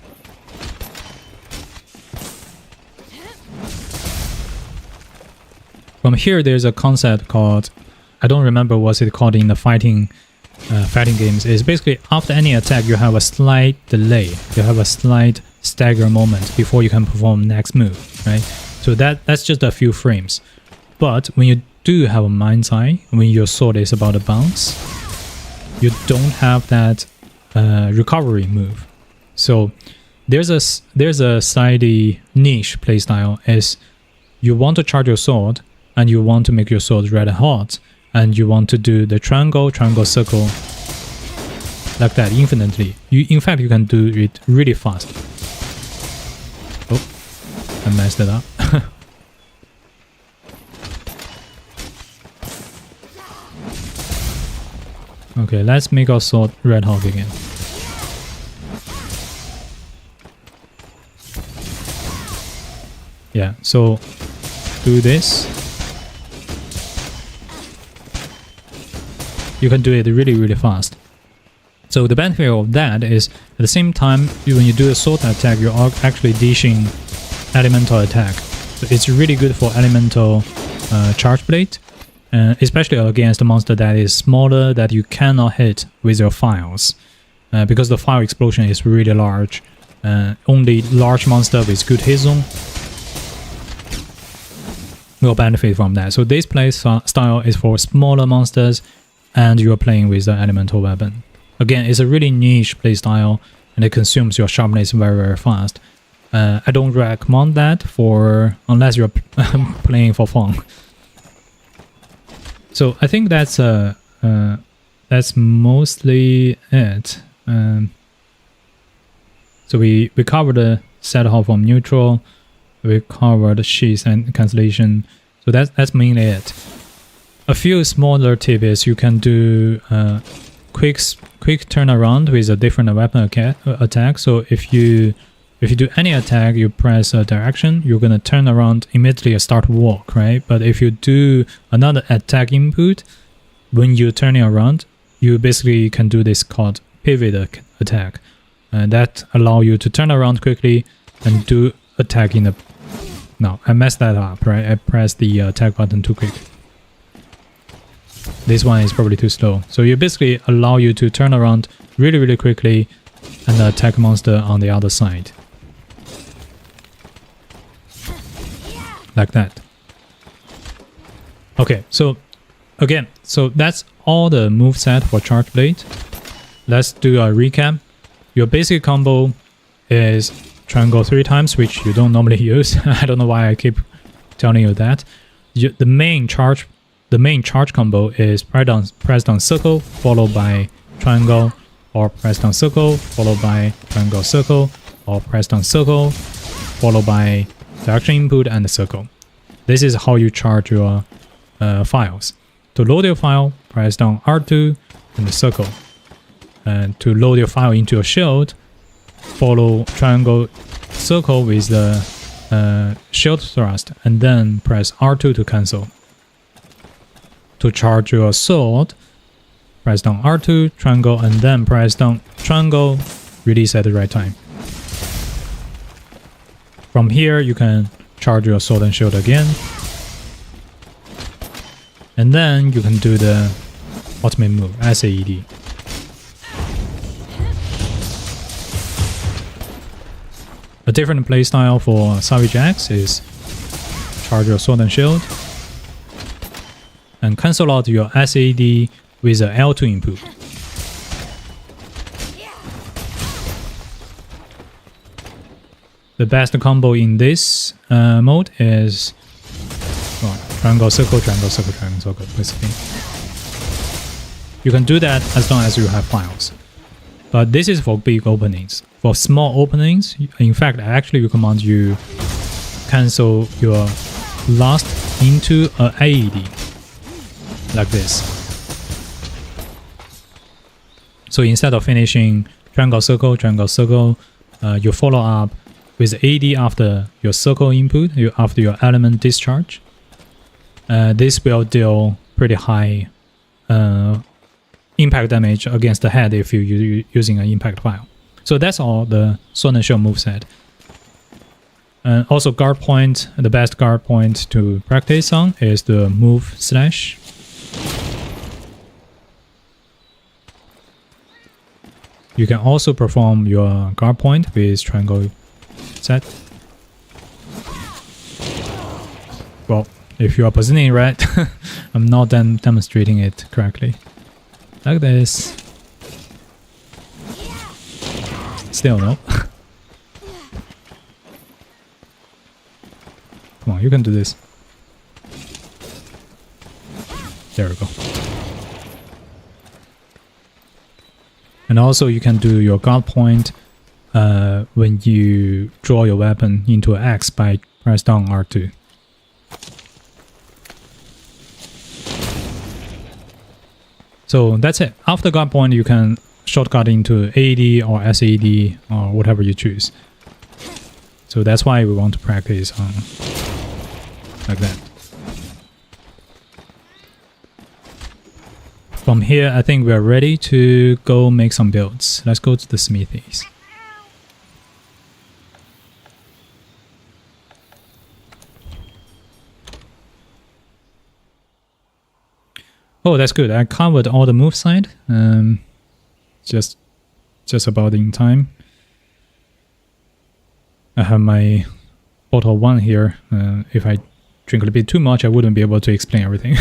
From here, there's a concept called, I don't remember what's it called in the fighting games. It's basically after any attack, you have a slight delay. You have a slight stagger moment before you can perform next move, right? So that's just a few frames. But when you do have a Mind's Eye, when your sword is about to bounce, you don't have that recovery move. So there's a slightly niche playstyle is you want to charge your sword and you want to make your sword red hot, and you want to do the triangle circle like that infinitely. In fact, you can do it really fast. Oh, I messed it up. Okay, let's make our sword red hot again. Yeah, so do this. You can do it really fast. So the benefit of that is at the same time when you do a sword attack, you're actually dishing elemental attack. So it's really good for elemental charge blade, especially against a monster that is smaller that you cannot hit with your files, because the file explosion is really large. Only large monster with good hit zone will benefit from that. So this play style is for smaller monsters and you're playing with the elemental weapon. Again, it's a really niche playstyle and it consumes your sharpness very fast. I don't recommend that unless you're playing for fun. So I think that's mostly it. So we covered the set off from neutral, we covered sheath and cancellation. So that's mainly it. A few smaller tips is you can do quick turnaround with a different weapon attack. So if you do any attack, you press a direction, you're gonna turn around immediately and start walk, right? But if you do another attack input, when you're turning around, you basically can do this called pivot attack, and that allow you to turn around quickly and do attack in the. No, I messed that up, right? I pressed the attack button too quick. This one is probably too slow. So you basically allow you to turn around really quickly and attack monster on the other side. Like that. Okay, so again, so that's all the moveset for Charge Blade. Let's do a recap. Your basic combo is triangle 3 times, which you don't normally use. I don't know why I keep telling you that. The main charge combo is press down circle followed by triangle, or press down circle followed by triangle circle, or press down circle followed by direction input and the circle. This is how you charge your files. To load your file, press down R2 and the circle. And to load your file into your shield, follow triangle circle with the shield thrust and then press R2 to cancel. To charge your sword, press down R2, triangle, and then press down triangle, release at the right time. From here, you can charge your sword and shield again. And then you can do the ultimate move, SAED. A different playstyle for Savage X is charge your Sword and Shield and cancel out your SAD with a L2 input. The best combo in this mode is triangle, circle, triangle, circle, triangle, circle, basically. You can do that as long as you have files. But this is for big openings. For small openings, in fact, I actually recommend you cancel your last into a AED, like this. So instead of finishing triangle, circle, you follow up with AED after your circle input, after your element discharge. This will deal pretty high impact damage against the head if you're using an impact file. So that's all the Sword and Shield moveset. Also guard point, the best guard point to practice on is the move slash. You can also perform your guard point with triangle set. Well, if you are positioning right, I'm not demonstrating it correctly. Like this. Still no. Come on, you can do this. There we go. And also you can do your guard point when you draw your weapon into an X by press down R2. So that's it. After guard point, you can shortcut into AED or SAED or whatever you choose. So that's why we want to practice on like that. From here, I think we are ready to go make some builds. Let's go to the smithies. Oh, that's good. I covered all the move side. Just about in time. I have my bottle of wine here. If I drink a little bit too much, I wouldn't be able to explain everything.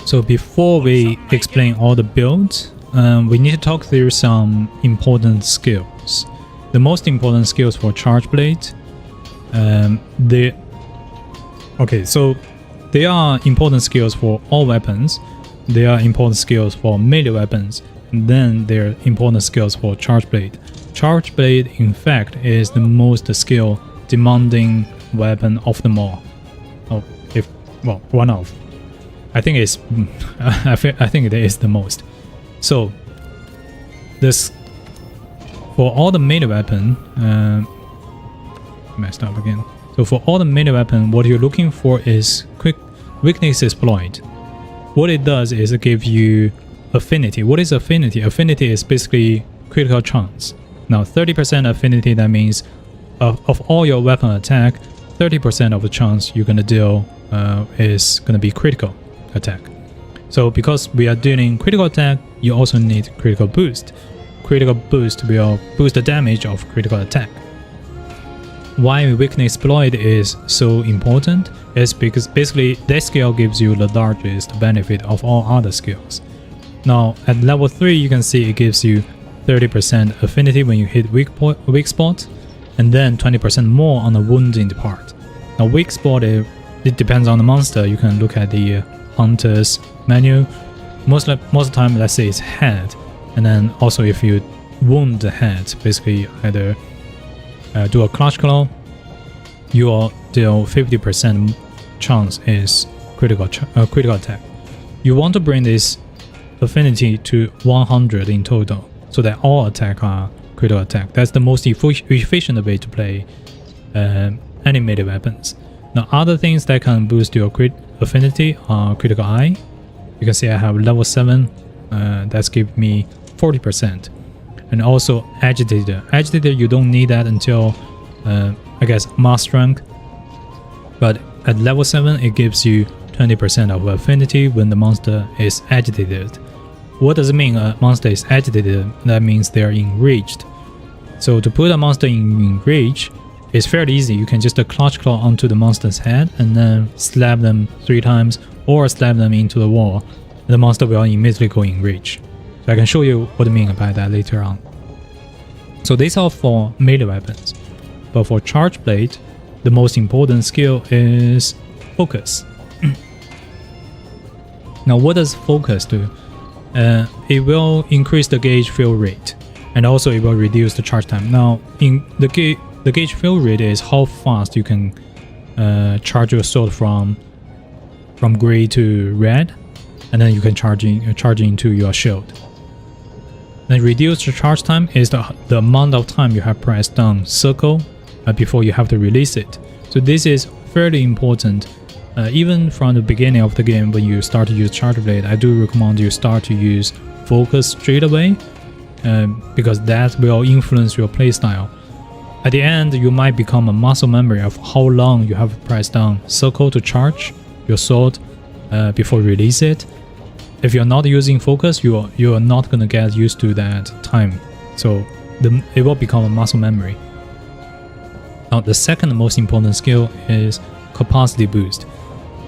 So before we explain all the builds, we need to talk through some important skills. The most important skills for Charge Blade, so they are important skills for all weapons. They are important skills for melee weapons. And then they're important skills for Charge Blade. Charge Blade, in fact, is the most skill demanding weapon of them all. One of. I think it's I think it is the most. So this for all the melee weapon messed up again. So for all the melee weapon, what you're looking for is quick weakness exploit. What it does is it gives you affinity. What is affinity? Affinity is basically critical chance. Now 30% affinity, that means of all your weapon attack, 30% of the chance you're gonna deal is gonna be critical attack. So because we are dealing critical attack, you also need critical boost. Critical boost will boost the damage of critical attack. Why weakness exploit is so important is because basically this skill gives you the largest benefit of all other skills. Now at level 3 you can see it gives you 30% affinity when you hit weak spot, and then 20% more on the wounding part. Now weak spot, it depends on the monster. You can look at the Hunter's menu. Most of the time, let's say it's head, and then also if you wound the head, basically either do a clutch claw, you will deal 50% chance is critical attack. You want to bring this affinity to 100 in total, so that all attack are critical attack. That's the most efficient way to play any melee weapons. Now, other things that can boost your crit affinity are critical eye. You can see I have level 7. That's give me 40%. And also agitator. Agitator, you don't need that until I guess mass strength. But at level 7, it gives you 20% of affinity when the monster is agitated. What does it mean a monster is agitated? That means they are enraged. So to put a monster in rage is fairly easy. You can just clutch claw onto the monster's head and then slap them 3 times or slap them into the wall. The monster will immediately go in rage. So I can show you what I mean by that later on. So these are for melee weapons. But for Charge Blade, the most important skill is focus. Now what does focus do? It will increase the gauge fill rate, and also it will reduce the charge time. Now in the gauge fill rate is how fast you can charge your sword from gray to red, and then you can charge into your shield. Then reduced charge time is the amount of time you have pressed down circle before you have to release it. So this is fairly important. Even from the beginning of the game, when you start to use Charge Blade, I do recommend you start to use focus straight away, because that will influence your playstyle. At the end, you might become a muscle memory of how long you have pressed down circle to charge your sword before release it. If you're not using focus, you are not gonna get used to that time. So it will become a muscle memory. Now the second most important skill is capacity boost.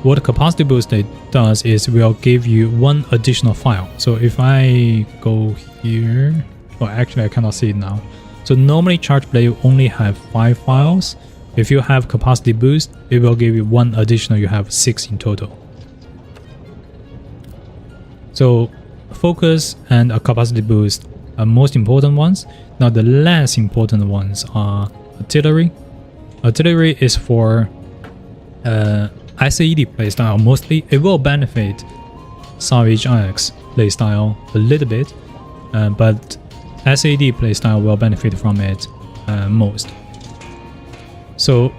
What capacity boost does is will give you 1 additional file. So if I go here, well actually I cannot see it now. So normally Charge Blade only have 5 files. If you have capacity boost, it will give you 1 additional. You have 6 in total. So focus and a capacity boost are most important ones. Now the less important ones are artillery. Artillery is for SAED playstyle mostly. It will benefit Savage Axe playstyle a little bit, but SAED playstyle will benefit from it most. So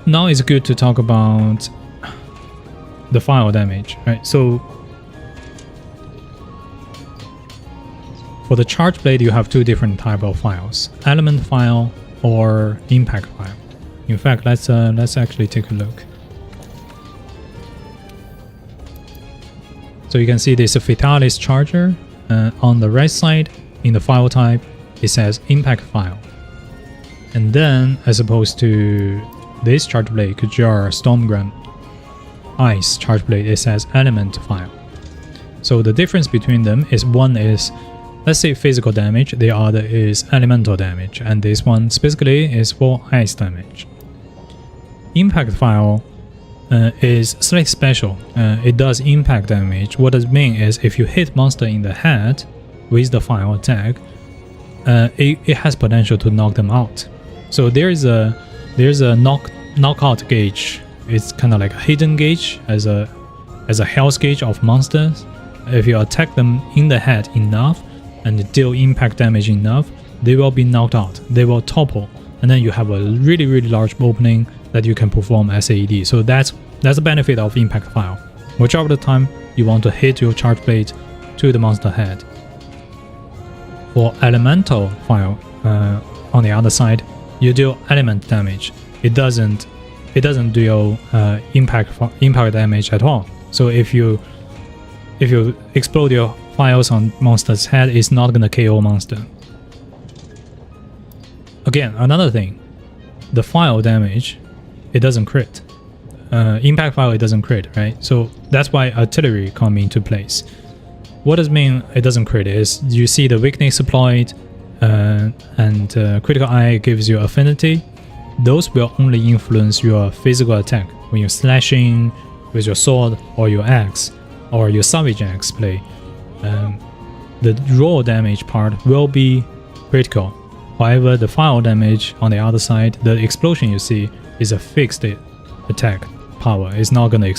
now it's good to talk about the file damage, right? So for the Charge Blade, you have 2 different type of files: element file or impact file. In fact, let's actually take a look. So you can see there's a Fatalis Charger. On the right side, in the file type, it says impact file. And then, as opposed to this Charge Blade, Kujar Stormgram Ice Charge Blade, it says element file. So the difference between them is one is, let's say, physical damage, the other is elemental damage, and this one specifically is for ice damage. Impact file is slightly special. It does impact damage. What does it mean is if you hit monster in the head with the fire attack, it has potential to knock them out. So there's a knockout gauge. It's kind of like a hidden gauge as a health gauge of monsters. If you attack them in the head enough and deal impact damage enough, they will be knocked out. They will topple, and then you have a really large opening that you can perform SAED. So that's the benefit of impact file. Majority of the time, you want to hit your Charge Blade to the monster head. For elemental file, on the other side, you deal element damage. It doesn't deal impact damage at all. So if you explode your files on monster's head, it's not gonna KO monster. Again, another thing, the file damage, it doesn't crit. Impact file, it doesn't crit, right? So that's why artillery come into place. What does it mean it doesn't crit is you see the weakness applied, and critical eye gives you affinity. Those will only influence your physical attack when you're slashing with your sword or your axe or your savage axe play. The raw damage part will be critical. However, the fire damage on the other side, the explosion you see is a fixed attack power. It's not gonna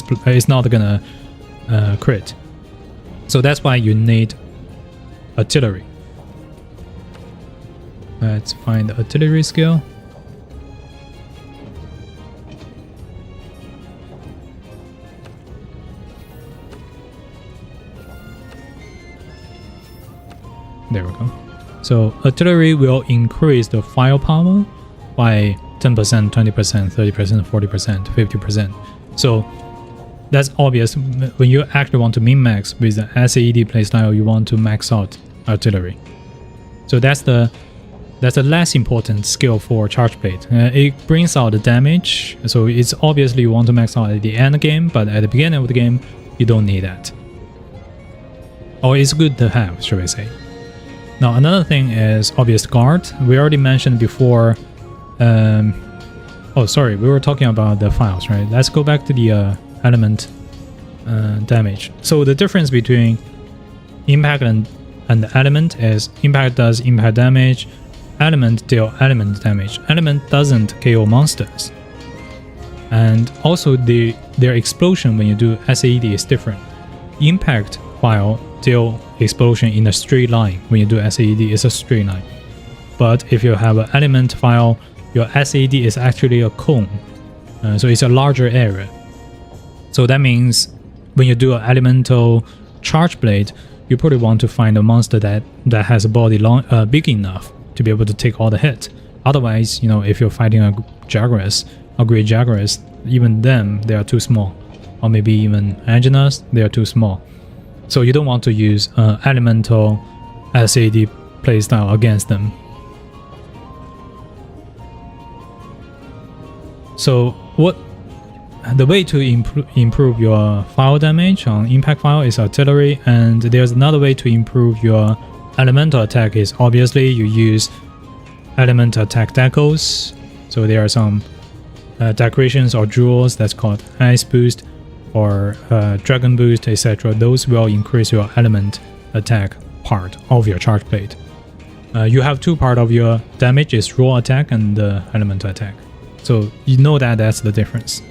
crit. So that's why you need artillery. Let's find the artillery skill. There we go. So artillery will increase the firepower by 10%, 20%, 30%, 40%, 50%. So that's obvious. When you actually want to min-max with the SAED playstyle, you want to max out artillery. So that's the less important skill for charge blade. It brings out the damage, so it's obviously you want to max out at the end game, but at the beginning of the game, you don't need that. Or it's good to have, should I say. Now another thing is obvious guard. We already mentioned before. Oh, sorry, we were talking about the files, right? Let's go back to the element damage. So the difference between impact and element is impact does impact damage, element deal element damage. Element doesn't KO monsters. And also their explosion when you do SAED is different. Impact file deal explosion in a straight line. When you do SAED, it's a straight line. But if you have an element file, your SAED is actually a cone. So it's a larger area. So that means when you do an elemental charge blade, you probably want to find a monster that has a body big enough to be able to take all the hit. Otherwise, you know, if you're fighting a Jagras, a Great Jagras, even them, they are too small. Or maybe even Anginas, they are too small. So you don't want to use elemental SAD playstyle against them. So the way to improve your file damage on impact file is artillery, and there's another way to improve your elemental attack is obviously you use elemental attack decals. So there are some decorations or jewels that's called ice boost or dragon boost, etc. Those will increase your element attack part of your charge blade. You have two part of your damage is raw attack and elemental attack. So you know that that's the difference.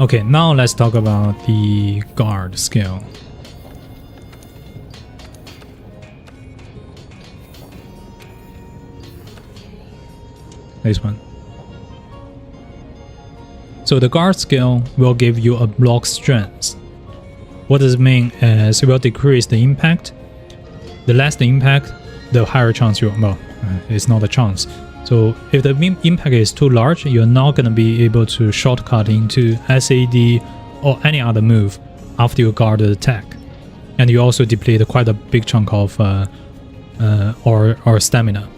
Okay, now let's talk about the guard skill. This one. So the guard skill will give you a block strength. What does it mean is it will decrease the impact. The less the impact, the higher chance you, well, it's not a chance. So if the impact is too large, you're not going to be able to shortcut into SAD or any other move after you guard the attack. And you also deplete quite a big chunk of or stamina.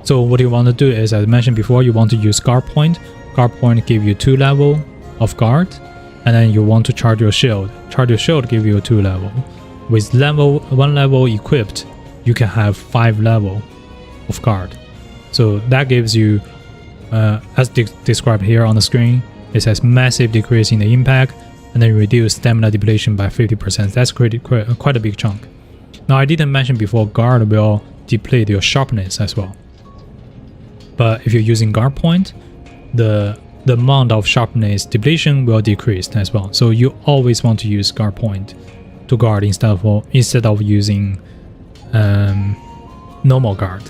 So what you want to do is, as I mentioned before, you want to use guard point. Guard point give you 2 level of guard, and then you want to charge your shield. Charge your shield give you 2 level. With 1 level equipped, you can have 5 level of guard. So that gives you, as described here on the screen, it says massive decrease in the impact, and then reduce stamina depletion by 50%. That's quite a big chunk. Now I didn't mention before, guard will deplete your sharpness as well. But if you're using guard point, the amount of sharpness depletion will decrease as well. So you always want to use guard point to guard instead of using normal guard.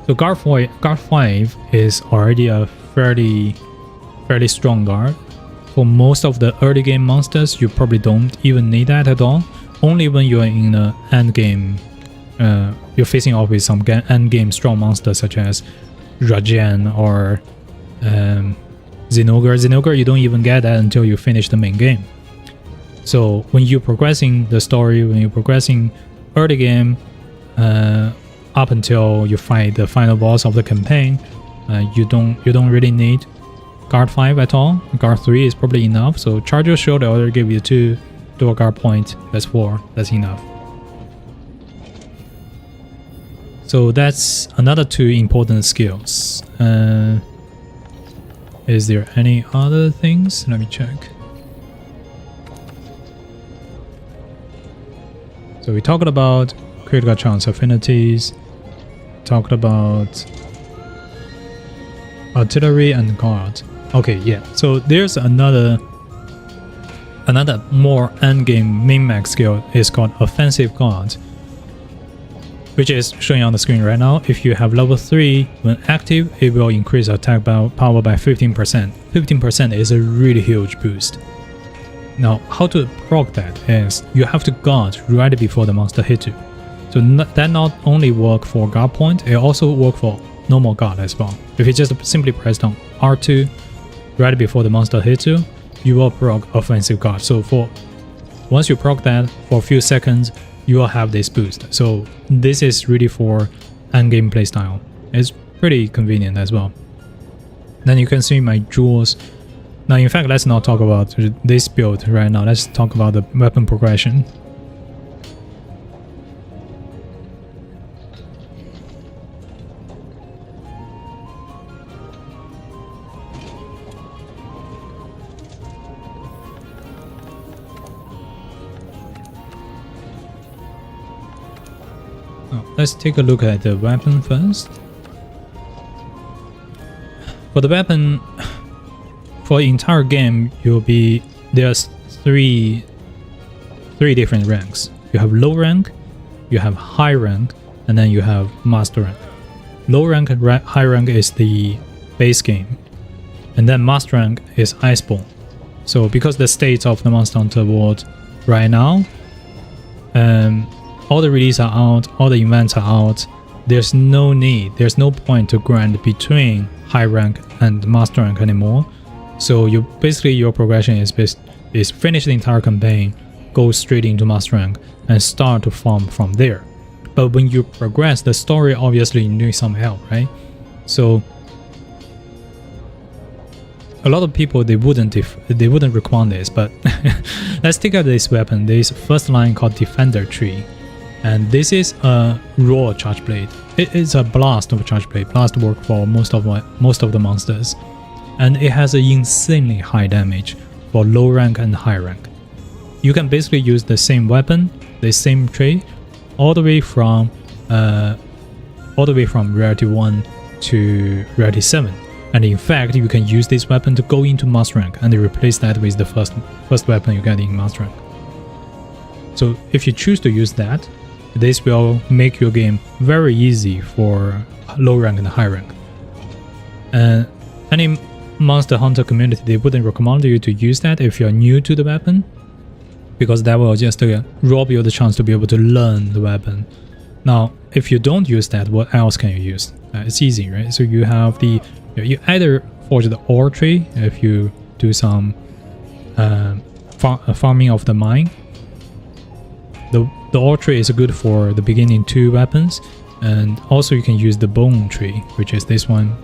So guard 5 is already a fairly strong guard. For most of the early game monsters, you probably don't even need that at all. Only when you're in the end game, you're facing off with some end game strong monsters such as Rajan or Zinogre. Zinogre, you don't even get that until you finish the main game. So when you're progressing the story, when you're progressing early game, up until you fight the final boss of the campaign, you don't really need guard 5 at all. Guard 3 is probably enough. So charge your shield, I will give you 2 dual guard point. That's 4. That's enough. So that's another 2 important skills. Is there any other things? Let me check. So we talked about critical chance affinities, talked about artillery and guard. Okay, yeah. So there's another more endgame min-max skill is called offensive guard, which is showing on the screen right now. If you have level 3, when active, it will increase attack power by 15%. 15% is a really huge boost. Now, how to proc that is you have to guard right before the monster hits you. So that not only work for guard point, it also work for normal guard as well. If you just simply press down R2 right before the monster hits you, you will proc offensive guard. So once you proc that for a few seconds, you will have this boost. So this is really for endgame playstyle. It's pretty convenient as well. Then you can see my jewels. Now, in fact, let's not talk about this build right now. Let's talk about the weapon progression. Let's take a look at the weapon first. For the weapon, for the entire game, there's three different ranks. You have low rank, you have high rank, and then you have master rank. Low rank and high rank is the base game, and then master rank is Iceborne. So because the state of the Monster Hunter World right now, all the releases are out, all the events are out. There's no point to grind between high rank and master rank anymore. So your progression is finish the entire campaign, go straight into master rank, and start to farm from there. But when you progress the story, obviously you need some help, right? So a lot of people they wouldn't recommend this, but let's take out this weapon. This first line called Defender Tree. And this is a raw charge blade. It is a blast of charge blade. Blast work for most of the monsters, and it has an insanely high damage for low rank and high rank. You can basically use the same weapon, the same trait, all the way from rarity 1 to rarity 7. And in fact, you can use this weapon to go into master rank and replace that with the first weapon you get in master rank. So if you choose to use that, this will make your game very easy for low rank and high rank. And any Monster Hunter community, they wouldn't recommend you to use that if you're new to the weapon, because that will just rob you the chance to be able to learn the weapon. Now, if you don't use that, what else can you use? It's easy, right? So you have you either forge the ore tree if you do some farming of the mine. The ore tree is good for the beginning 2 weapons, and also you can use the bone tree, which is this one.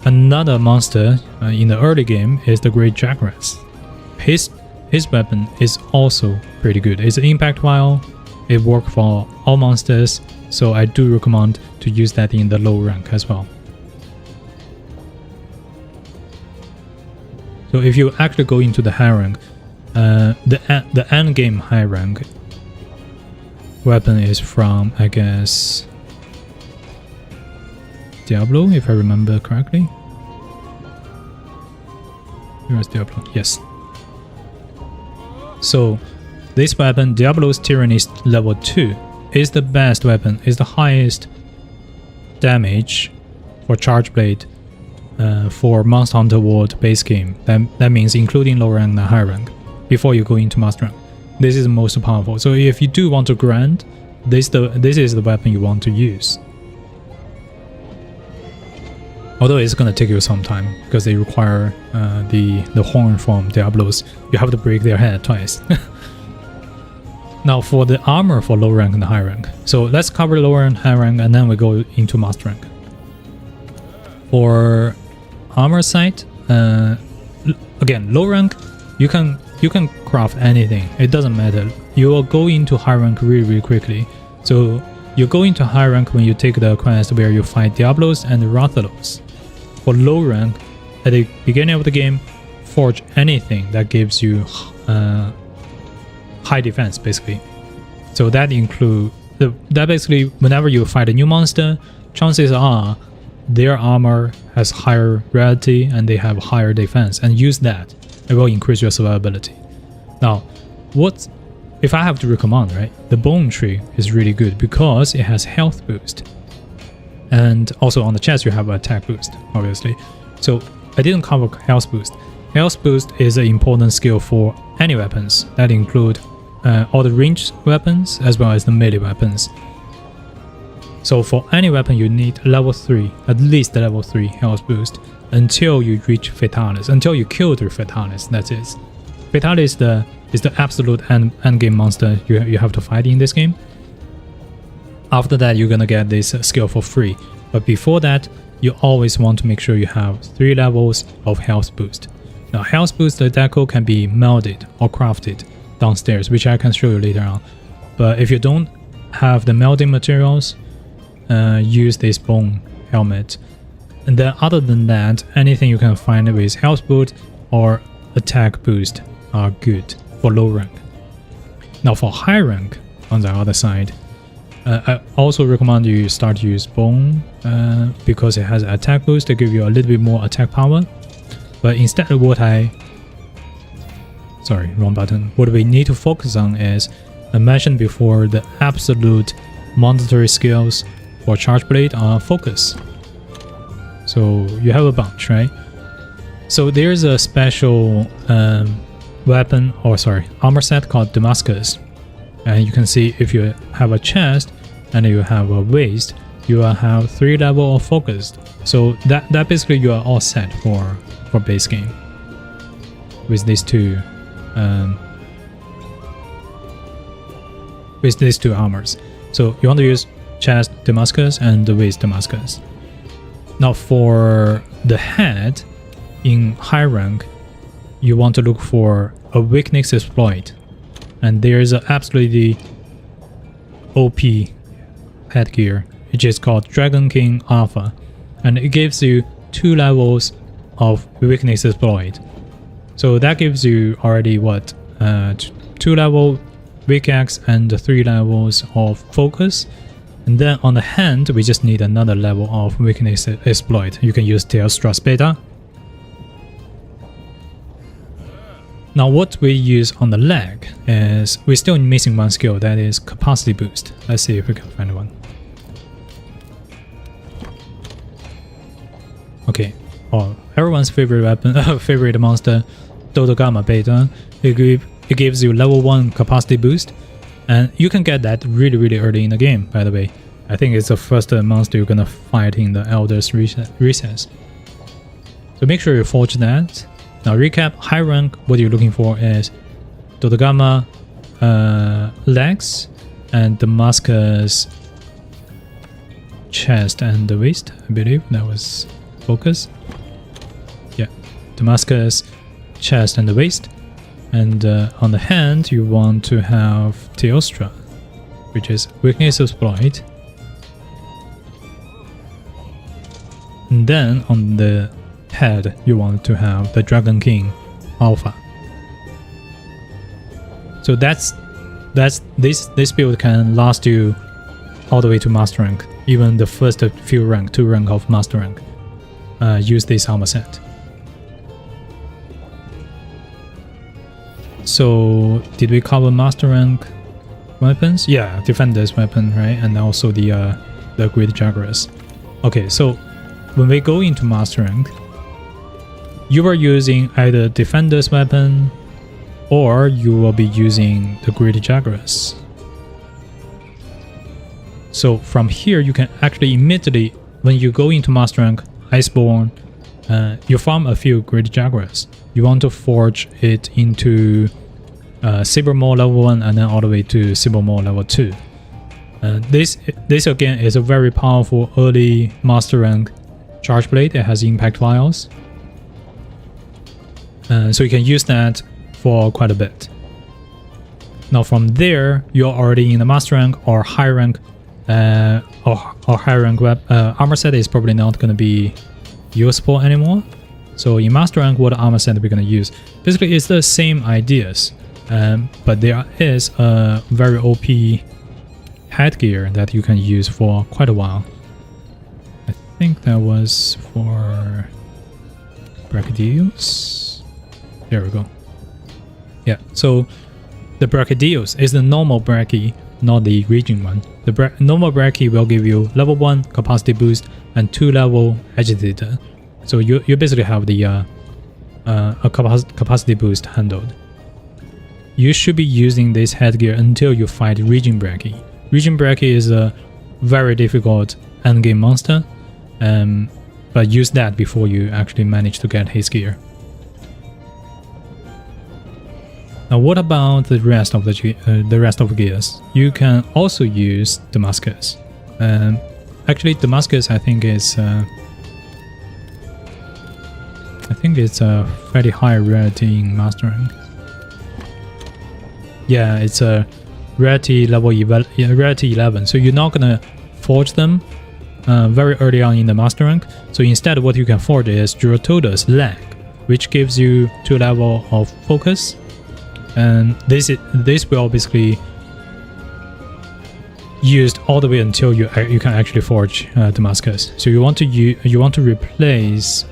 Another monster in the early game is the Great Jagras. His weapon is also pretty good. It's an impact vial. It works for all monsters, so I do recommend to use that in the low rank as well. So if you actually go into the high rank, the end game high rank weapon is from, I guess, Diablo, if I remember correctly. Here's Diablo, yes. So this weapon, Diablo's Tyrannist level 2, is the best weapon, is the highest damage for charge blade for Monster Hunter World base game. That means including low rank and high rank before you go into master rank. This is the most powerful. So if you do want to grind, this is the weapon you want to use. Although it's gonna take you some time because they require the horn from Diablos. You have to break their head twice. Now for the armor for low rank and high rank. So let's cover lower and high rank, and then we go into master rank. For armor side, again, low rank, you can craft anything. It doesn't matter. You will go into high rank really quickly. So you go into high rank when you take the quest where you fight Diablos and Rathalos. For low rank, at the beginning of the game, forge anything that gives you high defense, basically. So that basically, whenever you fight a new monster, chances are their armor has higher rarity and they have higher defense, and use that. It will increase your survivability. Now, what if I have to recommend, right? The Bone Tree is really good because it has health boost. And also on the chest you have attack boost, obviously. So I didn't cover health boost. Health boost is an important skill for any weapons. That include all the ranged weapons as well as the melee weapons. So for any weapon you need level 3, at least level 3 health boost until you reach Fatalis, until you kill the Fatalis, that's it. Fatalis is the absolute end game monster you have to fight in this game. After that you're gonna get this skill for free, but before that you always want to make sure you have 3 levels of health boost. Now health boost deco can be melded or crafted downstairs, which I can show you later on. But if you don't have the melding materials, use this bone helmet. And then other than that, anything you can find with health boost or attack boost are good for low rank. Now for high rank, on the other side, I also recommend you start to use bone because it has attack boost to give you a little bit more attack power. But instead what we need to focus on is, I mentioned before, the absolute mandatory skills for Charge Blade are focus. So you have a bunch, right? So there's a special armor set called Damascus. And you can see if you have a chest and you have a waist, you will have 3 level of focus. So that basically you are all set for base game with these two armors. So you want to use chest Damascus and the waist Damascus. Now for the head in high rank, you want to look for a weakness exploit, and there is an absolutely OP headgear which is called Dragon King Alpha, and it gives you 2 levels of weakness exploit. So that gives you already 2 level weak axe and 3 levels of focus. And then on the hand we just need another level of weakness exploit. You can use Tail Thrust Beta. Now what we use on the leg is, we're still missing one skill, that is capacity boost. Let's see if we can find one. Okay, everyone's favorite weapon, favorite monster, Dodogama Beta. It gives you level 1 capacity boost, and you can get that really early in the game, by the way. I think it's the first monster you're gonna fight in the Elder's Recess. So make sure you forge that. Now recap, high rank, what you're looking for is Dodogama legs and Damascus chest and the waist, I believe that was focus. Yeah, Damascus chest and the waist. And on the hand you want to have Teostra, which is weakness exploit. And then on the head you want to have the Dragon King Alpha. So that's this build can last you all the way to master rank, even the first few rank, 2 rank of master rank. Use this armor set. So did we cover master rank weapons? Yeah, defender's weapon, right? And also the Great Jaguars. Okay, so when we go into master rank, you are using either defender's weapon or you will be using the Great Jaguars. So from here you can actually immediately, when you go into master rank, Iceborne, you farm a few Great Jaguars. You want to forge it into Saber Maw level 1 and then all the way to Saber Maw level 2. This again is a very powerful early master rank charge blade. It has impact vials. So you can use that for quite a bit. Now from there, you're already in the master rank or high rank, or high rank armor set is probably not going to be useful anymore. So in master rank, what armor set we're going to use? Basically, it's the same ideas, but there is a very OP headgear that you can use for quite a while. think that was for Brachydios. There we go. Yeah, so the Brachydios is the normal Brachy, not the Raging one. The normal Brachy will give you level 1 capacity boost and 2 level agitator. So you basically have the a capacity boost handled. You should be using this headgear until you fight Raging Brachy. Raging Brachy is a very difficult endgame monster, but use that before you actually manage to get his gear. Now, what about the rest of the gears? You can also use Damascus. Actually, Damascus, I think it's a fairly high rarity in mastering. Yeah, it's a rarity level rarity 11. So you're not gonna forge them very early on in the master rank. So instead, what you can forge is Duratoda's leg, which gives you 2 level of focus. And this will basically used all the way until you can actually forge Damascus. So you want to replace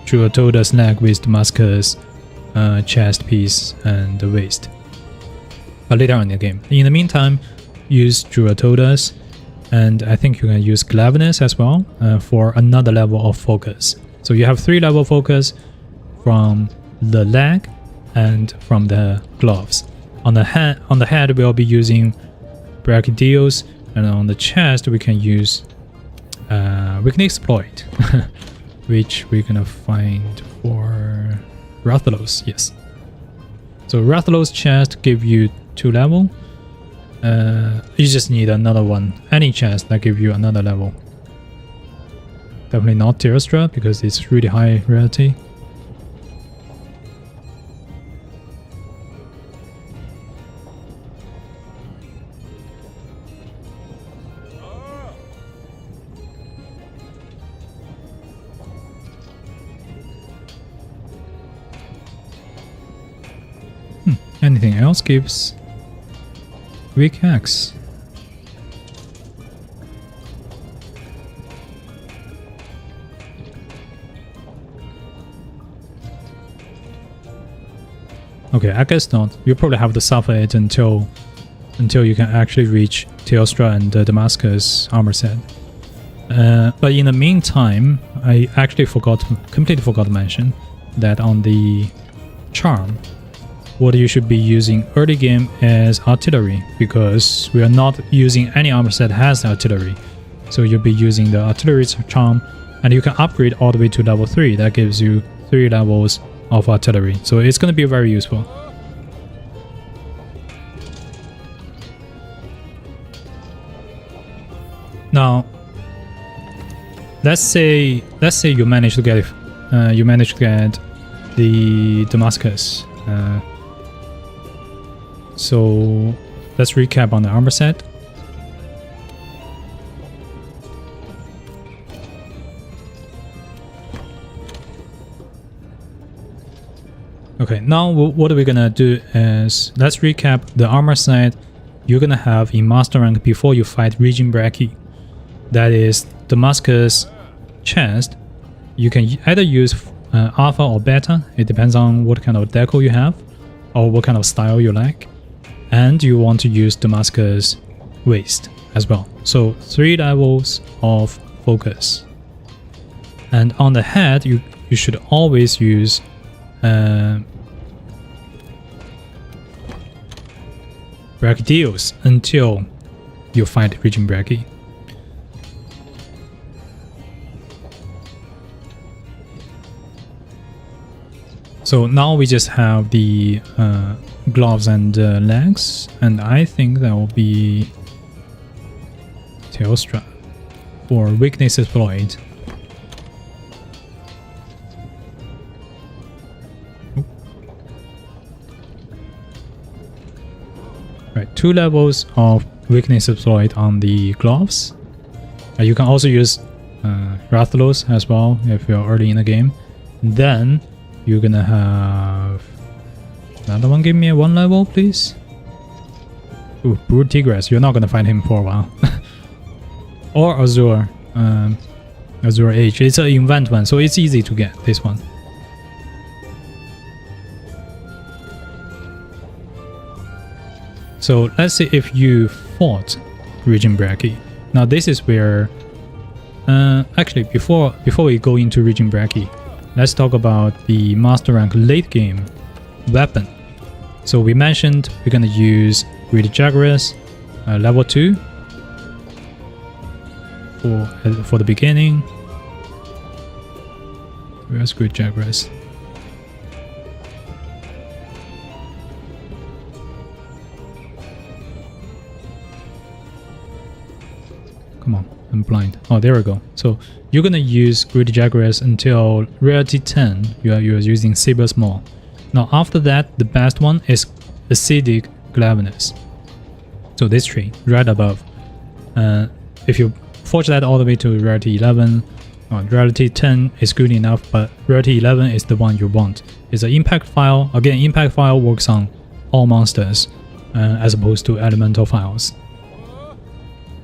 Duratoda's leg with Damascus chest piece and the waist. But later on in the game. In the meantime, use Duratoda's, and I think you can use Glavenus as well for another level of focus. So you have 3 level focus from the leg and from the gloves. On the head we'll be using Brachydios, and on the chest we can use we can exploit which we're gonna find for Rathalos. Yes, so Rathalos chest give you 2 level. You just need another one, any chest that give you another level. Definitely not Teostra because it's really high rarity. Anything else gives weak axe. Okay, I guess not. You probably have to suffer it until you can actually reach Teostra and Damascus armor set. But in the meantime, I actually completely forgot to mention that on the charm, what you should be using early game is artillery, because we are not using any armor set that has artillery. So you'll be using the artillery charm, and you can upgrade all the way to level 3. That gives you 3 levels of artillery. So it's going to be very useful. Now, let's say you manage to get the Damascus. So let's recap on the armor set. Okay, now what we're gonna do is let's recap the armor set you're gonna have in master rank before you fight Raging Brachy. That is Damascus chest. You can either use alpha or beta. It depends on what kind of deco you have or what kind of style you like. And you want to use Damascus waist as well. So 3 levels of focus. And on the head, you should always use Brachydios until you find Raging Brachy. So now we just have the gloves and legs, and I think that will be Teostra for weakness exploit. Right, 2 levels of weakness exploit on the gloves. You can also use Rathalos as well if you're early in the game. Then you're gonna have another one. Give me a 1 level, please. Ooh, Brood Tigris. You're not gonna find him for a while. Or Azure. Azure Age. It's an event one, so it's easy to get this one. So let's say if you fought Region Brachy. Now this is where actually before we go into Region Brachy, let's talk about the master rank late game weapon. So we mentioned we're gonna use Greedy Jagras level 2 for the beginning. Where's Greedy Jagras? Come on, I'm blind. Oh, there we go. So you're gonna use Greedy Jagras until rarity 10. You're using Saber Small. Now after that, the best one is Acidic Glavenus. So this tree right above. If you forge that all the way to rarity 11, rarity 10 is good enough, but rarity 11 is the one you want. It's an impact file. Again, impact file works on all monsters as opposed to elemental files.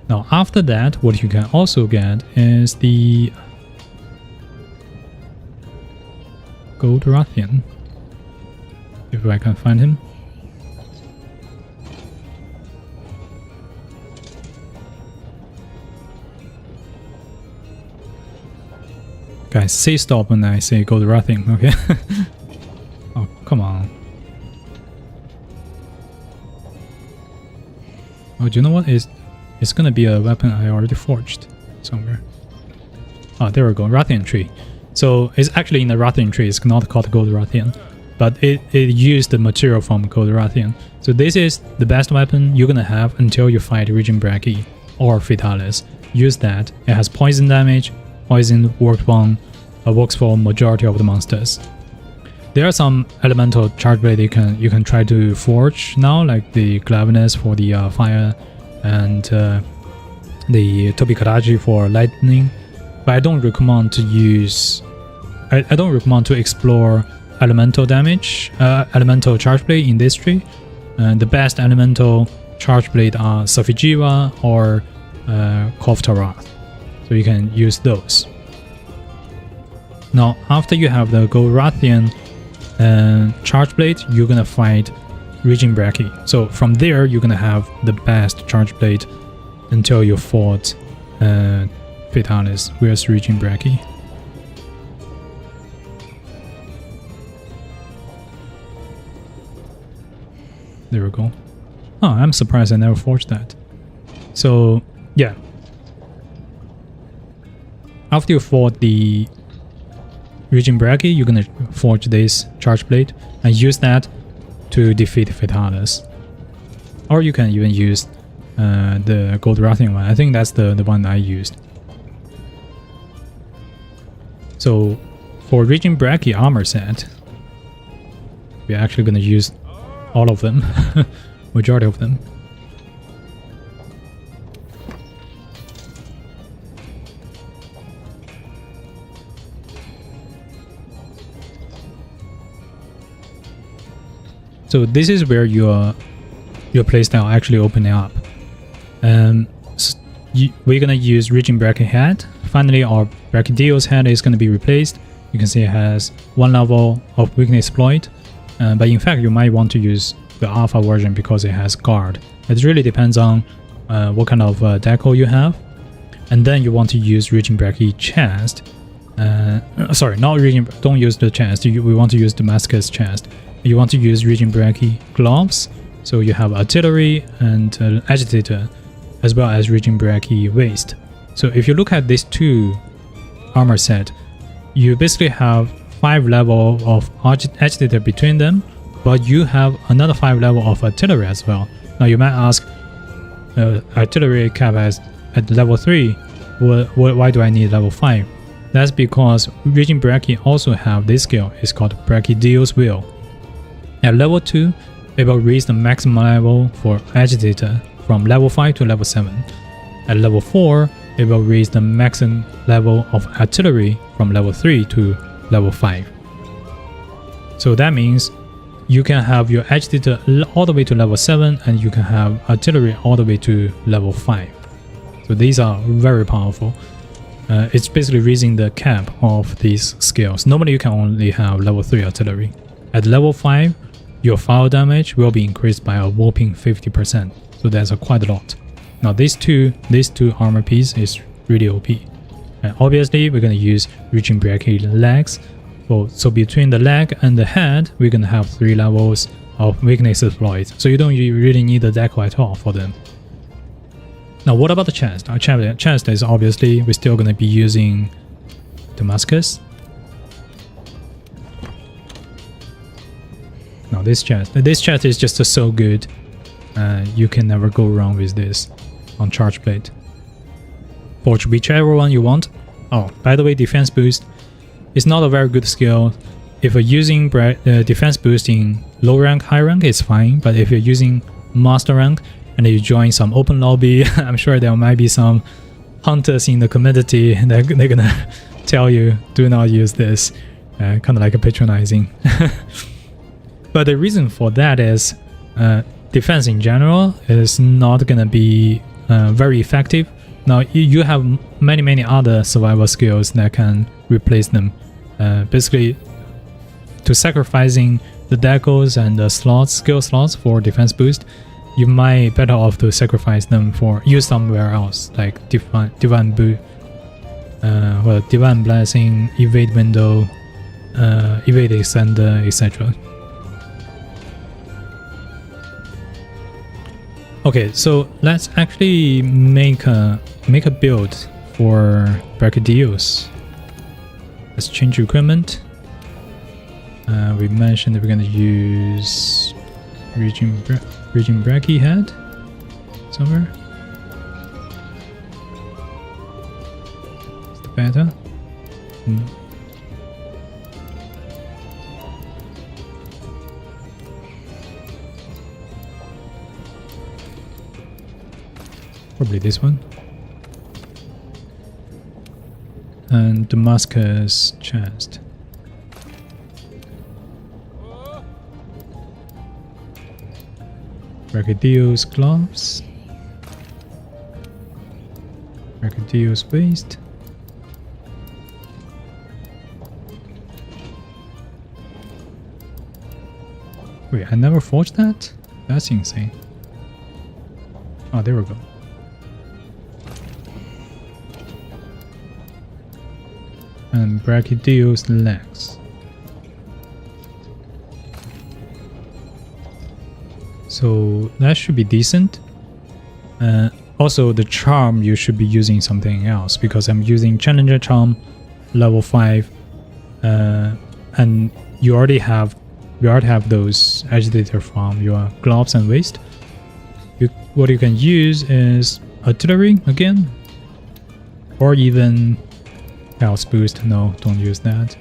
Now after that, what you can also get is the Gold Rathian, if I can find him. Guys, say stop when I say Gold Rathian, okay? Oh, come on. Oh, do you know what is? It's gonna be a weapon I already forged somewhere. Oh, there we go, Rathian tree. So it's actually in the Rathian tree. It's not called Gold Rathian, but it used the material from Gold Rathian. So this is the best weapon you're gonna have until you fight Region Brachy or Fatalis. Use that. It has poison damage. Poison works for majority of the monsters. There are some elemental charge blade you can try to forge now, like the Glavenus for the fire, and the Tobikaraji for lightning, but I don't recommend to use. I don't recommend to explore elemental damage, elemental charge blade in this tree. The best elemental charge blade are Safijiva or Koftarath, so you can use those. Now, after you have the Gold Rathian charge blade, you're gonna fight Region Brachy. So from there, you're gonna have the best charge blade until you fought Fatalis. Where's Region Brachy? There we go. Oh, I'm surprised I never forged that. So yeah, after you fought the Region Brachy, you're gonna forge this charge blade and use that to defeat Fatalis. Or you can even use the Gold Rathian one. I think that's the one I used. So for Region Brachy armor set, we're actually gonna use all of them, majority of them. So this is where your playstyle actually opening up. We're gonna use Region Brachy head. Finally, our Brachydios head is gonna be replaced. You can see it has 1 level of weakness exploit, but in fact, you might want to use the alpha version because it has guard. It really depends on what kind of deco you have, and then you want to use Region Brachy chest. Sorry, not Region. Don't use the chest. We want to use Damascus chest. You want to use Region Brachy gloves, so you have artillery and agitator, as well as Region Brachy waist. So if you look at these two armor set, you basically have 5 level of agitator between them, but you have another 5 level of artillery as well. Now you might ask, artillery cap at level 3, why do I need level 5? That's because Region Brachy also have this skill. It's called Brachydios Will. At level 2, it will raise the maximum level for agitator from level 5 to level 7. At level 4, it will raise the maximum level of artillery from level 3 to level 5. So that means you can have your agitator all the way to level 7, and you can have artillery all the way to level 5. So these are very powerful. It's basically raising the cap of these skills. Normally you can only have level 3 artillery. At level 5, your fire damage will be increased by a whopping 50%. So that's quite a lot. Now these two armor piece is really OP. And obviously we're gonna use Raging Bracky legs. So between the leg and the head, we're gonna have 3 levels of weakness exploit. So you don't really need the deco at all for them. Now what about the chest? Our chest is obviously we're still gonna be using Damascus. Now this chest is just so good. You can never go wrong with this on charge plate. Forge whichever one you want. Oh, by the way, defense boost is not a very good skill. If you're using defense boost in low rank, high rank, it's fine. But if you're using master rank and you join some open lobby, I'm sure there might be some hunters in the community and they're gonna tell you do not use this. Kind of like a patronizing. But the reason for that is defense in general is not gonna be very effective. Now you have many other survival skills that can replace them. Basically, to sacrificing the decals and the skill slots for defense boost, you might better off to sacrifice them for use somewhere else, like divine blessing, evade window, evade extender, etc. Okay, so let's actually make a build for Brachydios. Let's change equipment. We mentioned that we're gonna use Raging Bracky head somewhere. Is the better? Probably this one. And Damascus chest. Brachydios gloves. Brachydios waist. Wait, I never forged that? That's insane. Oh, there we go. And Brachydios legs. So that should be decent. Also the charm, you should be using something else because I'm using Challenger charm level 5 and you already have those agitator from your gloves and waist. What you can use is artillery again, or even health boost. No, don't use that.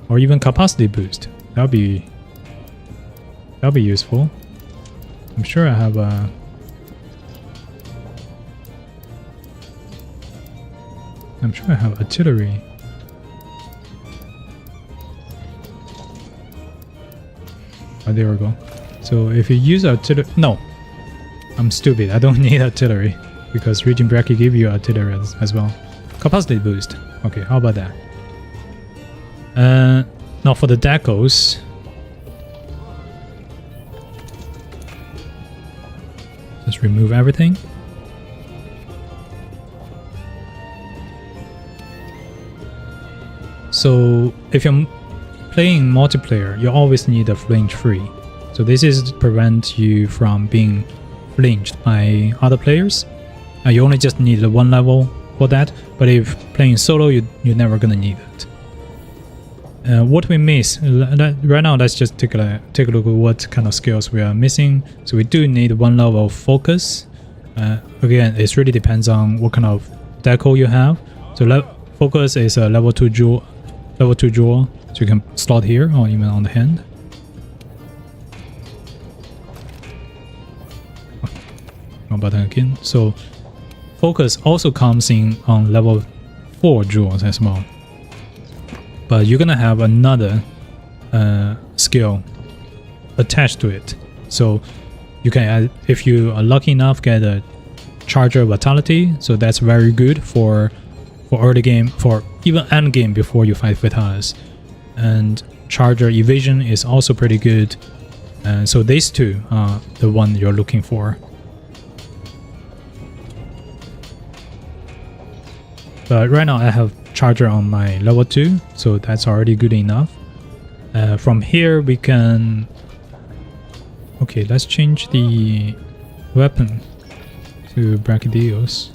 Or even capacity boost. That'll be useful. I'm sure I have a artillery. Oh, there we go. So if you use artillery, no, I'm stupid. I don't need artillery because Raging Bracky give you artillery as well. Capacity boost. Okay, how about that? Now for the decals. Just remove everything. So if you're playing multiplayer, you always need a flinch free. So this is to prevent you from being flinched by other players. You only just need one level for that, but if playing solo, you're never gonna need it. What we miss right now, let's just take a look at what kind of skills we are missing. So we do need one level of focus. Again, it really depends on what kind of deco you have. So focus is a level 2 jewel, so you can slot here or even on the hand. One button again. So focus also comes in on level 4 jewels as well. But you're gonna have another skill attached to it. So you can add, if you are lucky enough, get a Charger Vitality, so that's very good for early game, for even end game before you fight Vitalis. And Charger Evasion is also pretty good. So these two are the one you're looking for. But right now I have Charger on my level 2, so that's already good enough. From here we can... Okay, let's change the weapon to Brachydios.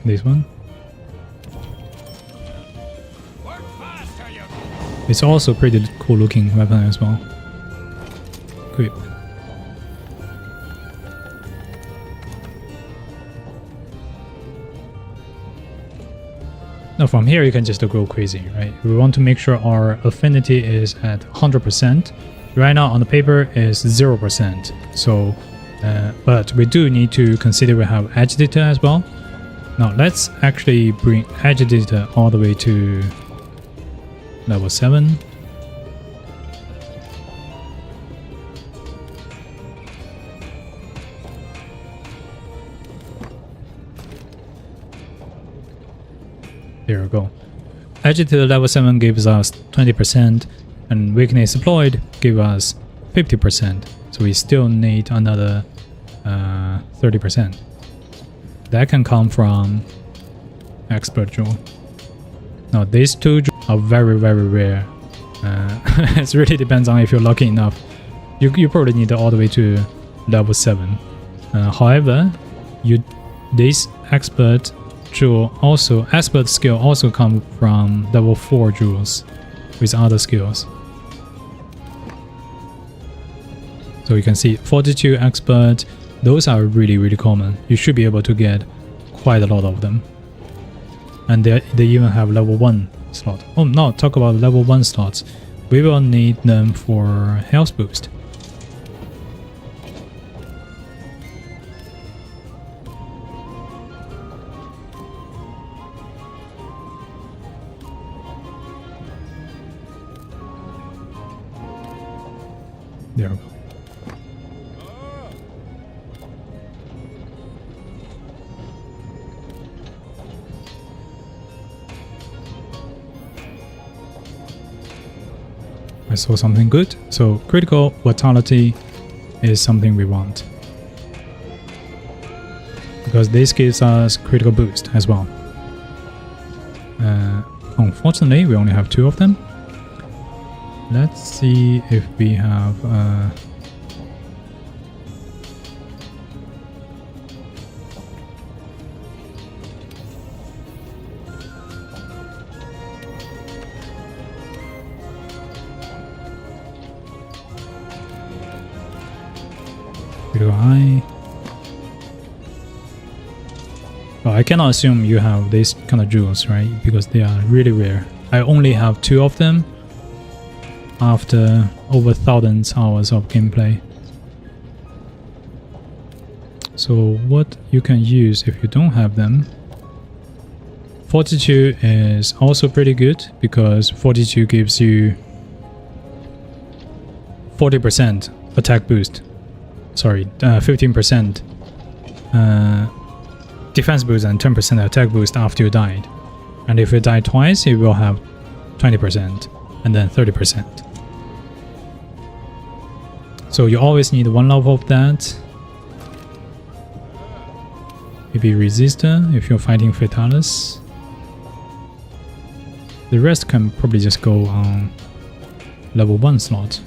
This one. It's also pretty cool looking weapon as well. Good. Now from here you can just go crazy, right? We want to make sure our affinity is at 100%. Right now on the paper is 0%. So, but we do need to consider we have Agitator as well. Now let's actually bring Agitator all the way to level 7. There we go. Agitator level 7 gives us 20% and Weakness Deployed gives us 50%. So we still need another 30%. That can come from Expert Jewel. Now these two are very rare. It really depends on if you're lucky enough. You probably need all the way to level 7. However, this Expert Jewel also, Expert skill also come from level 4 jewels with other skills. So you can see Fortitude, Expert, those are really common. You should be able to get quite a lot of them. And they even have level 1 slot. Oh no, talk about level 1 slots. We will need them for health boost. There we go. I saw something good, so critical vitality is something we want. Because this gives us critical boost as well. Unfortunately, we only have 2 of them. Let's see if we have... critical eye. Well, I cannot assume you have these kind of jewels, right? Because they are really rare. I only have 2 of them after over 1,000 hours of gameplay. So what you can use if you don't have them. Fortitude is also pretty good because Fortitude gives you 40% attack boost. Sorry, 15% defense boost and 10% attack boost after you died. And if you die twice, you will have 20% and then 30%. So you always need 1 level of that. Maybe Resistor if you're fighting Fatalis. The rest can probably just go on level 1 slot.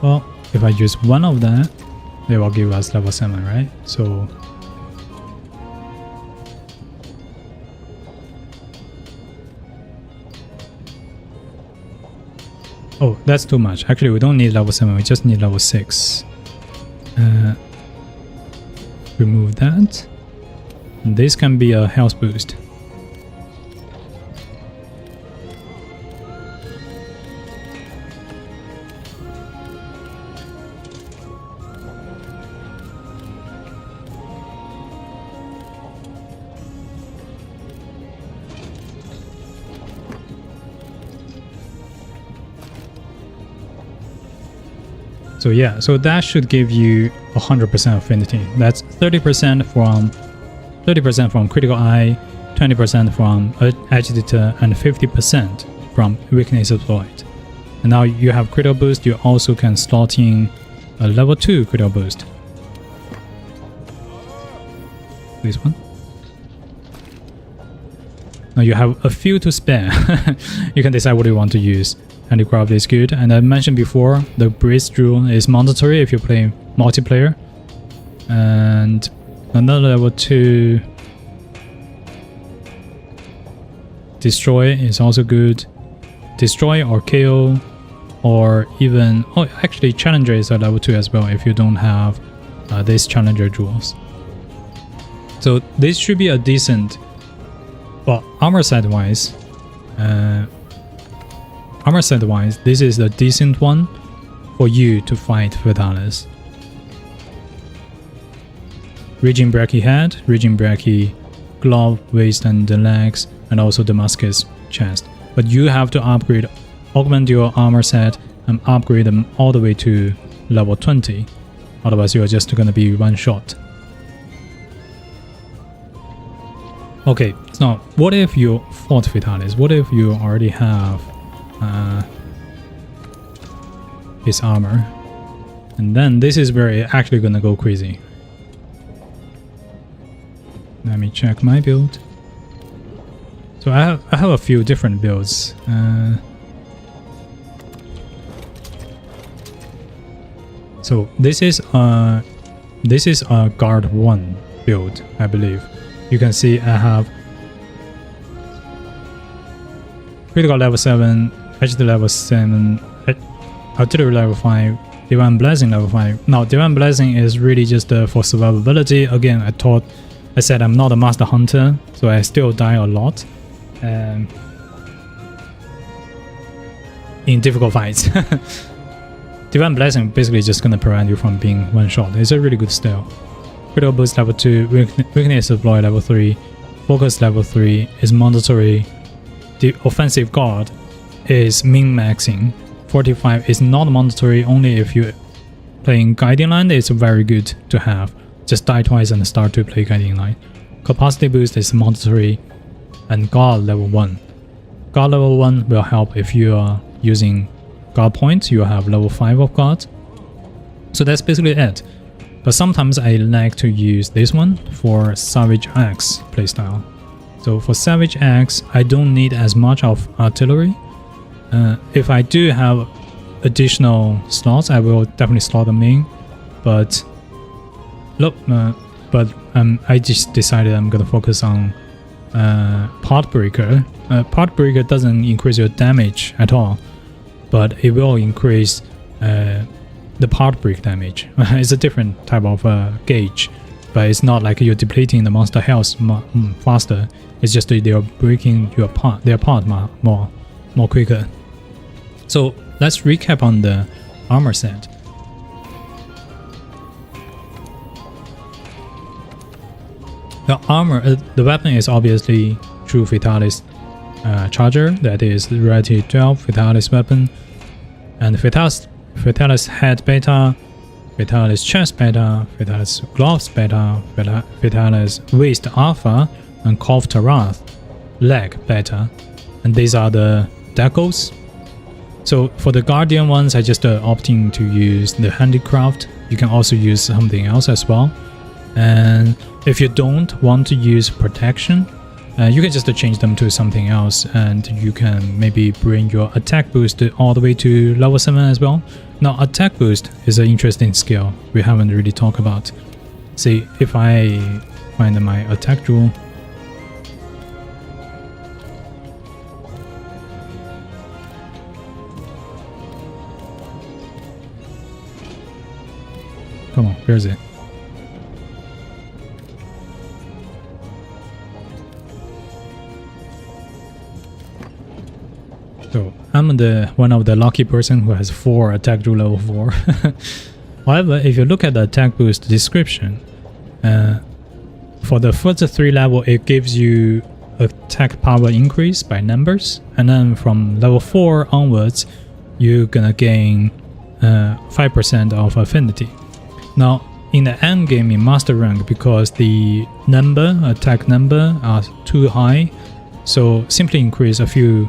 Well, if I use 1 of that, they will give us level 7, right? So oh, that's too much. Actually, we don't need level 7, we just need level 6. remove that. And this can be a health boost. So yeah, so that should give you 100% affinity. That's 30% from critical eye, 20% from agitator, and 50% from weakness exploit. And now you have critical boost. You also can slot in a level 2 critical boost. This one. Now you have a few to spare. You can decide what you want to use. Anti-gravity is good, and I mentioned before the Breeze Jewel is mandatory if you play multiplayer. And another level 2 Destroy is also good. Destroy or kill, or even actually Challenger is a level 2 as well if you don't have these Challenger jewels. So this should be a decent, well, armor set wise. Armor set wise, this is a decent one for you to fight Fatalis. Raging Brachy head, Raging Brachy glove, waist and the legs, and also Damascus chest. But you have to upgrade, augment your armor set and upgrade them all the way to level 20. Otherwise you are just gonna be one shot. Okay, so what if you fought Fatalis? What if you already have his armor? And then this is where it's actually gonna go crazy. Let me check my build. So I have a few different builds. So this is a guard 1 build, I believe. You can see I have critical level 7, agility level 7, artillery level 5, divine blessing level 5. Now divine blessing is really just for survivability. Again, I said I'm not a master hunter, so I still die a lot in difficult fights. Divine blessing basically just gonna prevent you from being one shot. It's a really good style. Critical boost level 2, weakness exploit level 3, focus level 3 is mandatory. The offensive guard is min-maxing. 45 is not mandatory, only if you're playing Guiding Line. It's very good to have. Just die twice and start to play Guiding Line. Capacity boost is mandatory, and guard level 1. Guard level 1 will help if you are using guard points. You have level 5 of guard. So that's basically it. But sometimes I like to use this one for Savage Axe playstyle. So for Savage Axe, I don't need as much of artillery. If I do have additional slots, I will definitely slot them in. But look, I just decided I'm gonna focus on Part Breaker. Part Breaker doesn't increase your damage at all, but it will increase the part break damage. It's a different type of gauge, but it's not like you're depleting the monster health faster. It's just they're breaking their part more quicker. So let's recap on the armor set. The armor, the weapon is obviously True Fatalis Charger. That is Rarity 12 Fatalis weapon, and Fatalis Head Beta, Fatalis Chest Beta, Fatalis Gloves Beta, Fatalis Waist Alpha, and Kolv Tarath Leg Beta. And these are the decals. So for the Guardian ones, I just opting to use the Handicraft. You can also use something else as well. And if you don't want to use Protection, you can just change them to something else, and you can maybe bring your attack boost all the way to level 7 as well. Now attack boost is an interesting skill we haven't really talked about. See, if I find my attack jewel, come on, where is it? So I'm the one of the lucky person who has 4 attack to level 4. However, if you look at the attack boost description, for the first 3 level, it gives you attack power increase by numbers, and then from level 4 onwards, you're gonna gain 5% of affinity. Now, in the end game in Master Rank, because the attack number are too high, so simply increase a few,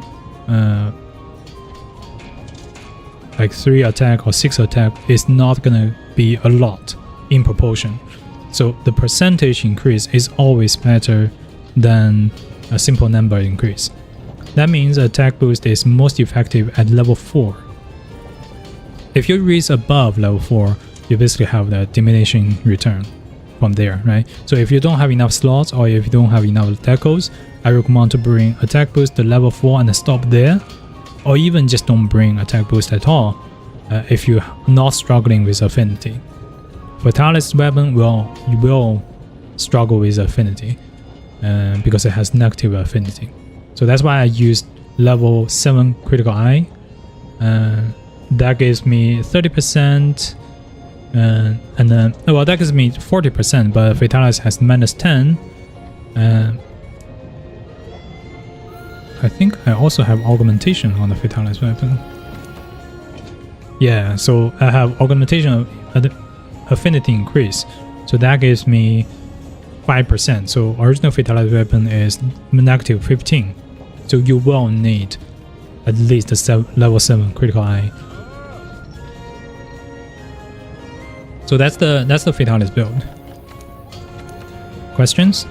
like 3 attack or 6 attack is not gonna be a lot in proportion. So the percentage increase is always better than a simple number increase. That means attack boost is most effective at level 4. If you reach above level 4, you basically have the diminishing return from there, right? So if you don't have enough slots or if you don't have enough decals, I recommend to bring attack boost to level 4 and stop there, or even just don't bring attack boost at all if you're not struggling with affinity. Fatalis weapon you will struggle with affinity because it has negative affinity. So that's why I used level 7 critical eye. That gives me 30%, and then well, that gives me 40%, but Fatalis has -10. I think I also have augmentation on the Fatalis weapon. Yeah, so I have augmentation of affinity increase, so that gives me 5%. So original Fatalis weapon is -15. So you will need at least a level 7 critical eye. So that's the Fatalis build. Questions?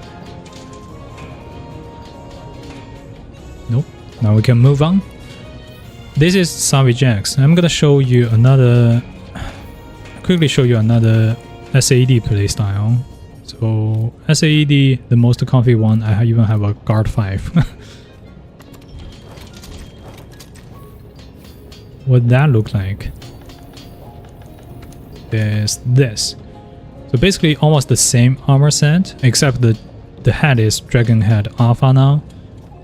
Nope. Now we can move on. This is Savage X. I'm gonna show you quickly show you another SAED playstyle. So SAED, the most comfy one, I even have a guard 5. What that look like is this. So basically almost the same armor set, except the head is Dragon Head Alpha now.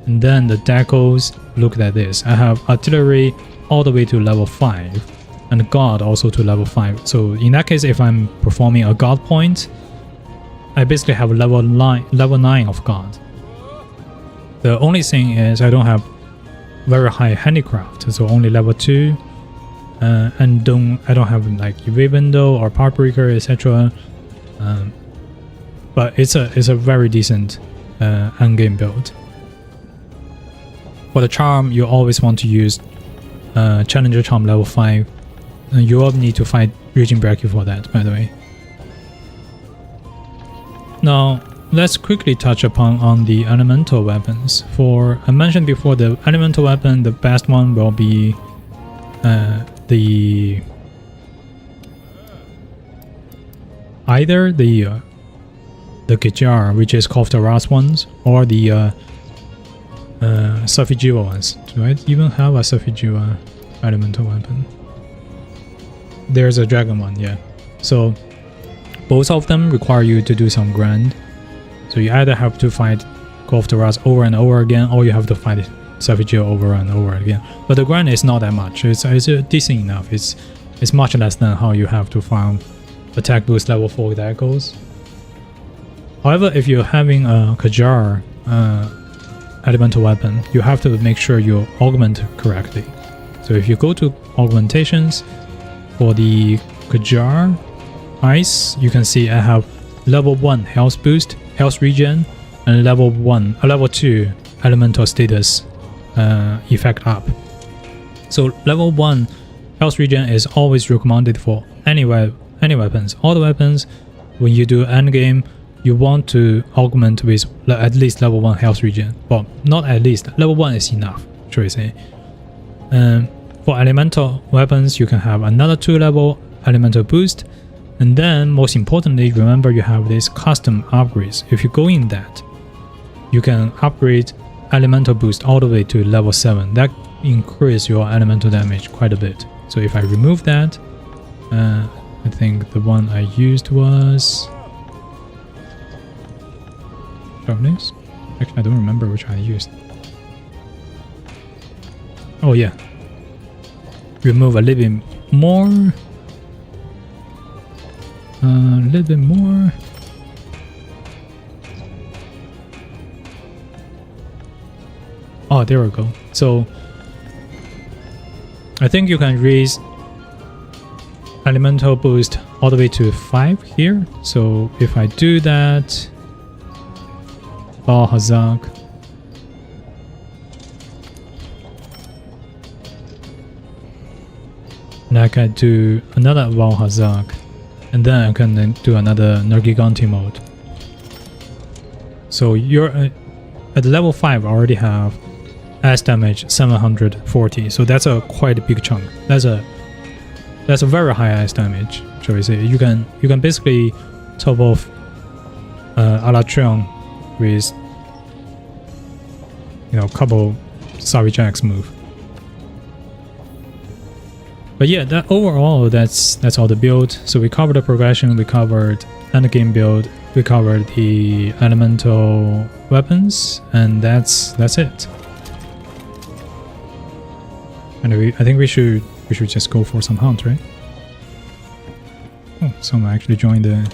And then the decals look like this. I have artillery all the way to level 5 and guard also to level 5. So in that case, if I'm performing a guard point, I basically have level 9 of guard. The only thing is I don't have very high handicraft, so only level 2. And I don't have like UV window or part breaker, etc. But it's a very decent endgame build. For the charm, you always want to use Challenger Charm level 5. And you will need to fight Raging Bracky for that, by the way. Now, let's quickly touch upon on the elemental weapons. I mentioned before, the elemental weapon, the best one will be either the Kejar, which is Koftaras ones, or the Safijiva ones. Do I even have a Safijiva elemental weapon? There's a dragon one, yeah. So both of them require you to do some grind. So you either have to fight Koftaras over and over again, or you have to fight Safijiva over and over again. But the grind is not that much. It's decent enough. It's much less than how you have to farm attack boost level 4 decals. However, if you're having a Kejar elemental weapon, you have to make sure you augment correctly. So if you go to augmentations for the Kejar Ice, you can see I have level 1 health boost, health regen, and level 2 elemental status effect up. So level 1 health regen is always recommended for any weapons. All the weapons, when you do endgame, you want to augment with at least level 1 health regen. Well, not at least, level 1 is enough, should I say. For elemental weapons, you can have another 2 level elemental boost. And then, most importantly, remember you have these custom upgrades. If you go in that, you can upgrade elemental boost all the way to level 7. That increases your elemental damage quite a bit. So if I remove that, I think the one I used was Sharpness. Actually, I don't remember which I used. Oh yeah. Remove a little bit more. A little bit more. Oh, there we go. So I think you can raise elemental boost all the way to 5 here. So if I do that, Bal Hazak. And I can do another Bal Hazak. And then I can then do another Nergiganti mode. So you're at level 5 I already have S damage 740. So that's a quite a big chunk. That's a very high S damage, shall we say. You can basically top off Alatreon with a couple Savage Axe move. But yeah, that overall that's all the build. So we covered the progression, we covered endgame build, we covered the elemental weapons, and that's it. Anyway, I think we should just go for some hunt, right? Oh, someone actually joined the...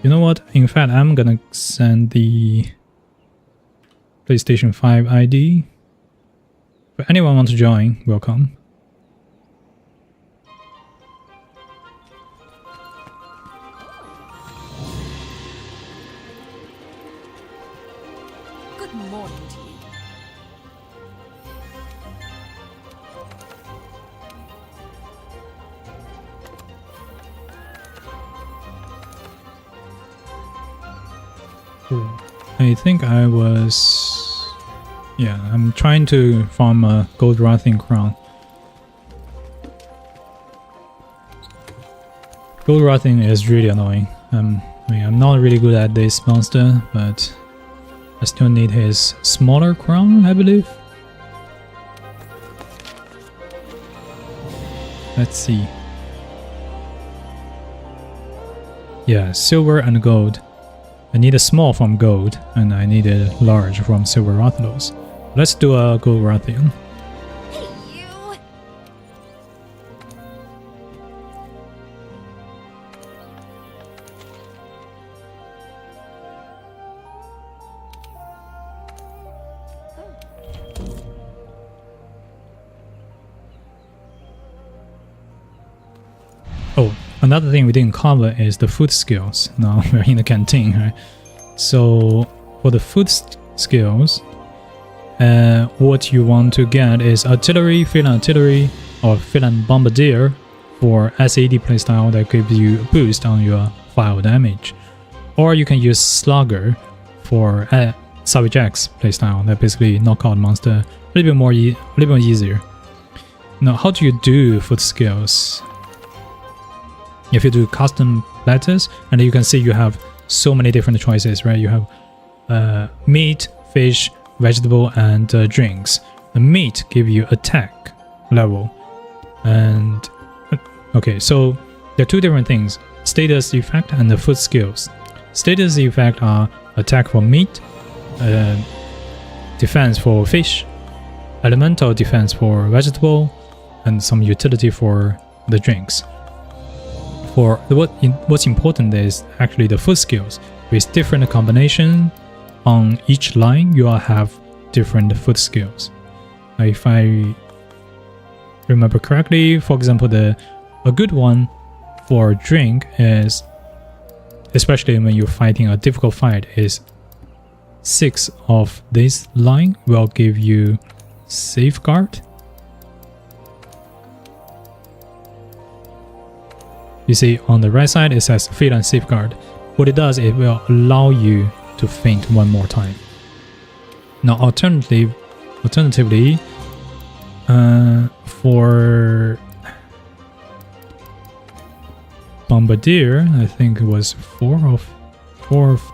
You know what? In fact, I'm gonna send the PlayStation 5 ID. If anyone wants to join, welcome. Good morning to you. I think I was... Yeah, I'm trying to farm a Gold Wrathing Crown. Gold Wrathing is really annoying. I mean, I'm not really good at this monster, but I still need his smaller crown, I believe. Let's see. Yeah, silver and gold. I need a small from gold, and I need a large from silver Rathalos. Let's do a gold Rathian. Hey, you! Oh, another thing we didn't cover is the food skills. Now we're in the canteen, right? So for the food skills, what you want to get is artillery, phalan artillery, or phalan bombardier for SAD playstyle that gives you a boost on your file damage. Or you can use slugger for Savage Axe playstyle that basically knock out monster a little bit more easier. Now, how do you do food skills? If you do custom platters, and you can see you have so many different choices, right? You have meat, fish, vegetable, and drinks. The meat give you attack level, and okay, so there are two different things: status effect and the food skills. Status effect are attack for meat, defense for fish, elemental defense for vegetable, and some utility for the drinks. For what's important is actually the food skills. With different combination on each line, you all have different food skills. If I remember correctly, for example, a good one for drink is, especially when you're fighting a difficult fight, is 6 of this line will give you safeguard. You see on the right side it says phalan safeguard. What it does, it will allow you to faint one more time. Now alternatively, for bombardier, I think it was 4 of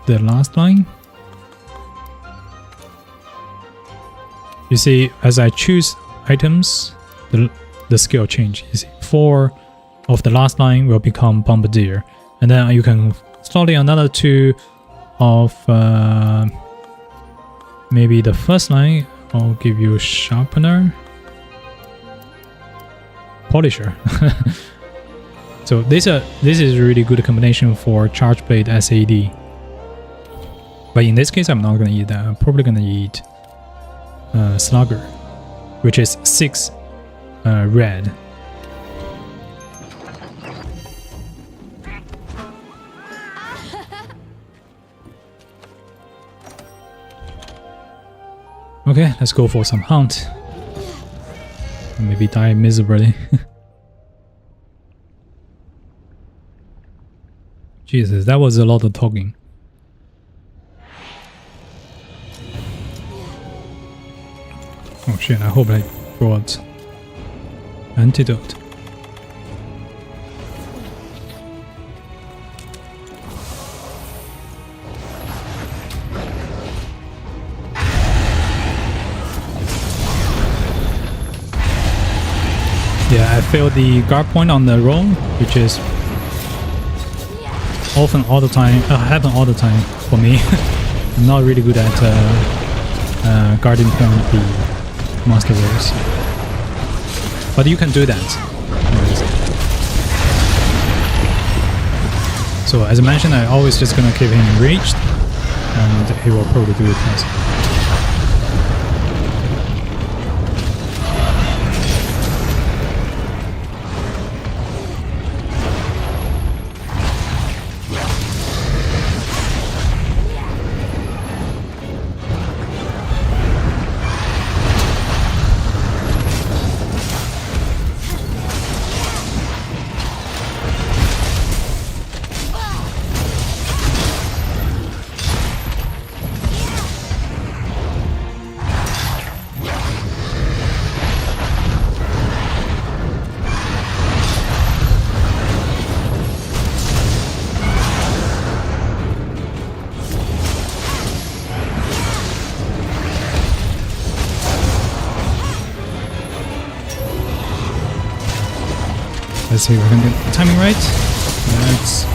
the last line. You see, as I choose items, the skill change. You see, 4 of the last line will become bombardier, and then you can slot in another 2 of maybe the first line I'll give you sharpener. Polisher. So this is a really good combination for charge blade SAD. But in this case, I'm not gonna eat that. I'm probably gonna eat Slugger, which is 6 red. Okay, let's go for some hunt. Maybe die miserably. Jesus, that was a lot of talking. Oh shit, I hope I brought antidote. Yeah, I failed the guard point on the roll, which is often all the time, happen all the time for me. I'm not really good at guarding point the monster rolls. But you can do that. So as I mentioned, I always just gonna keep him enraged, and he will probably do it first. Let's see if we can get the timing right. That's...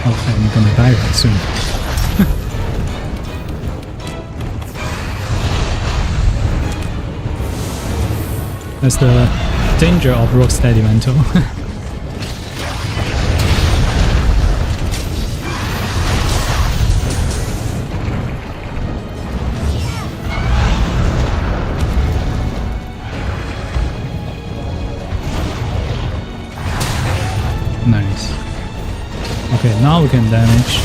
Oh, I'm gonna die soon. That's the danger of Rocksteady Mental. Nice. Okay, now we can damage.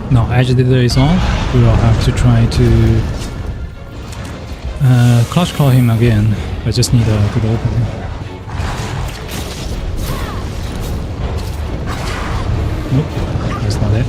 Now Agitator is on, we will have to try to clutch call him again. I just need a good opening. Nope, that's not it.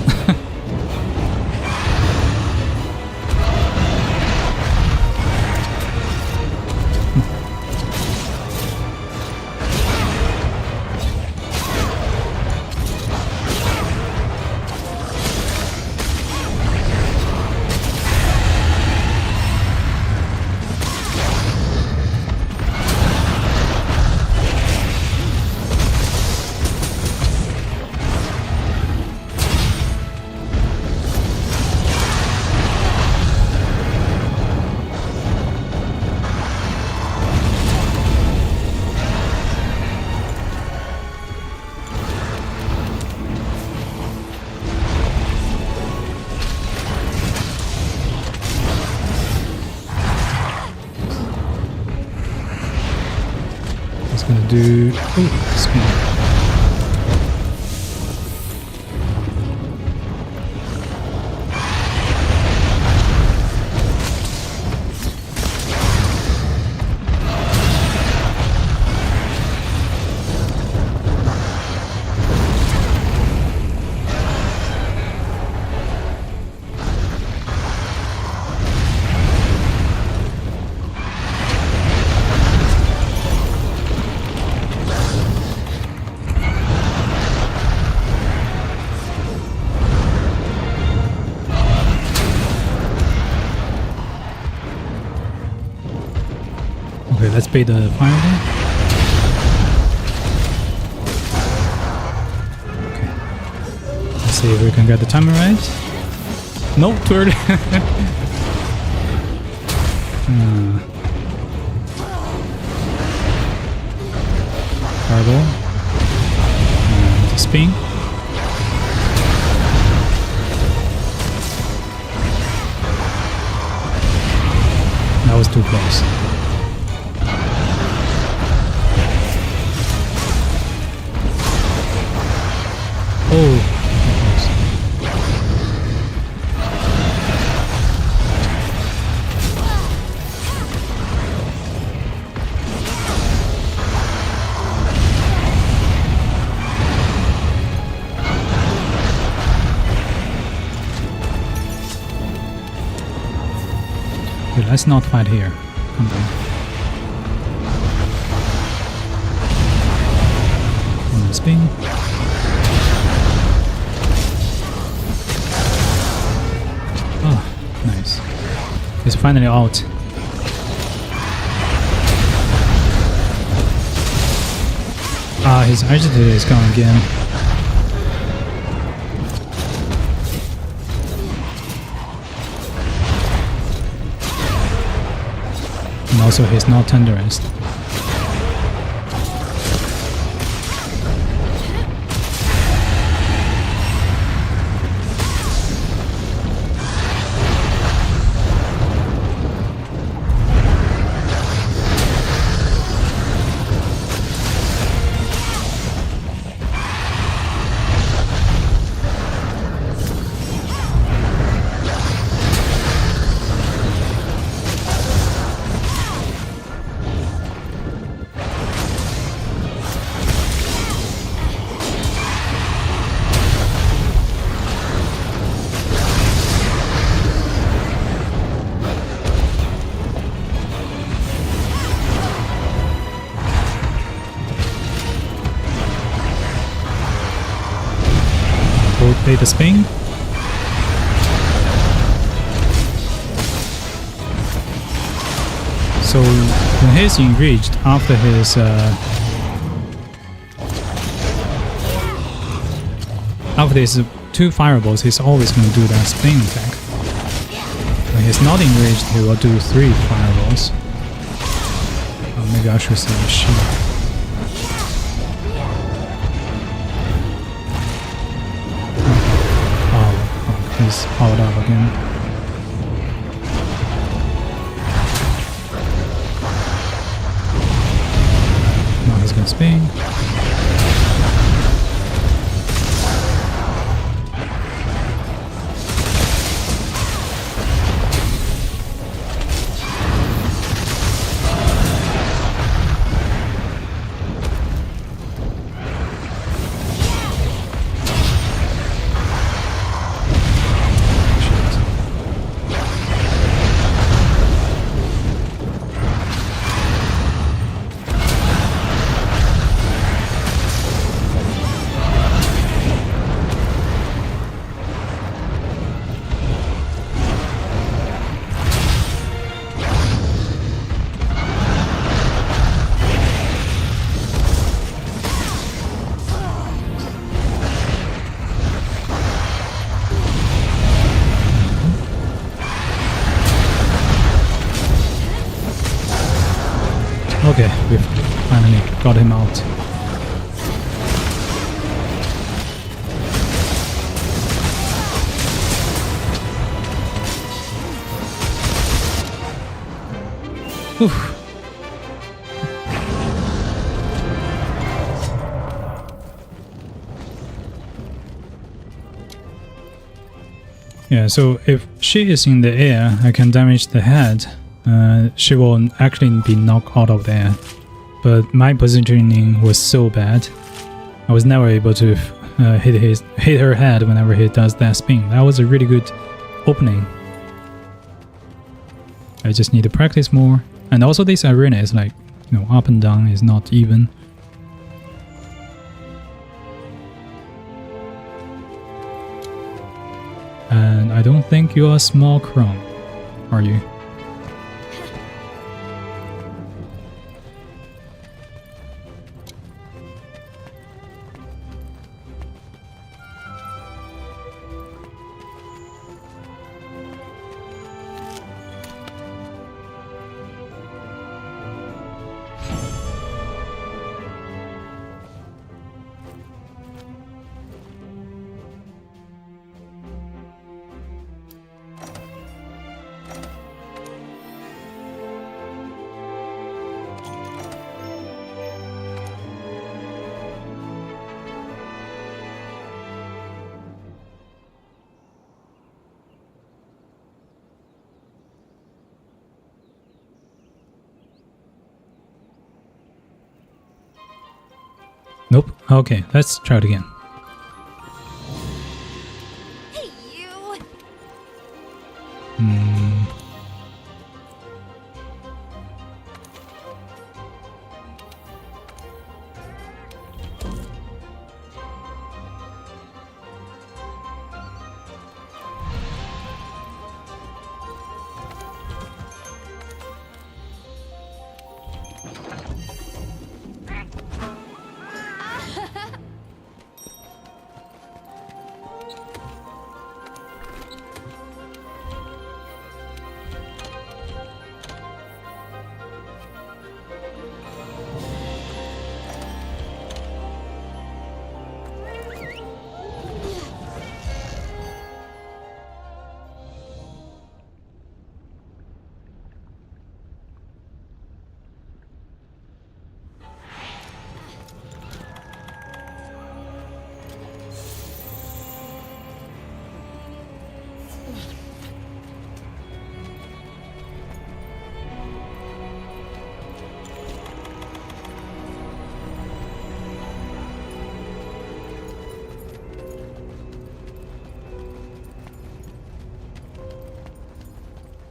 do... Oh, spin. Okay, let's bait the fireball. Okay. Let's see if we can get the timer right. No, too early. Fireball. And spin. That was too close. Oh, okay, let's not fight here. Come on. And spin. Nice. He's finally out. Ah, his agitator is gone again. And also he's not tenderest. Play the spin. So when he's enraged after his two fireballs, he's always going to do that spin attack. When he's not enraged, he will do 3 fireballs. Maybe I should say shield. He's powered up again. Now he's gonna spin. Okay, we've finally got him out. Whew. Yeah, so if she is in the air, I can damage the head. She will actually be knocked out of the air. But my positioning was so bad, I was never able to hit her head whenever he does that spin. That was a really good opening. I just need to practice more. And also this arena is like, you know, up and down is not even. And I don't think you're a small crown, are you? Nope. Okay, let's try it again. Hey, you!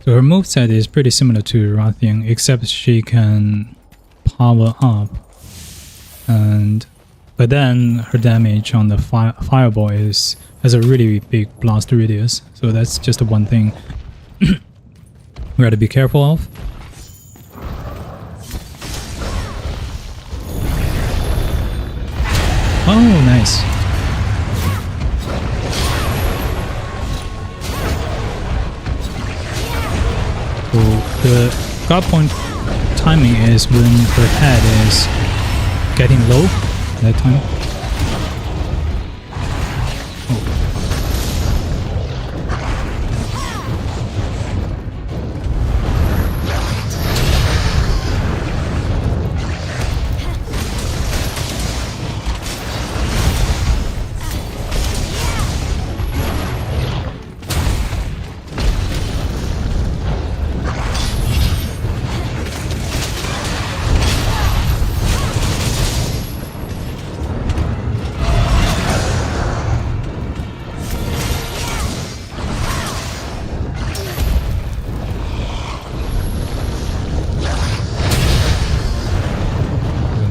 So her moveset is pretty similar to Rathian, except she can power up, but then her damage on the fireball has a really big blast radius. So that's just the one thing we got to be careful of. Oh, nice. So the guard point timing is when her head is getting low at that time.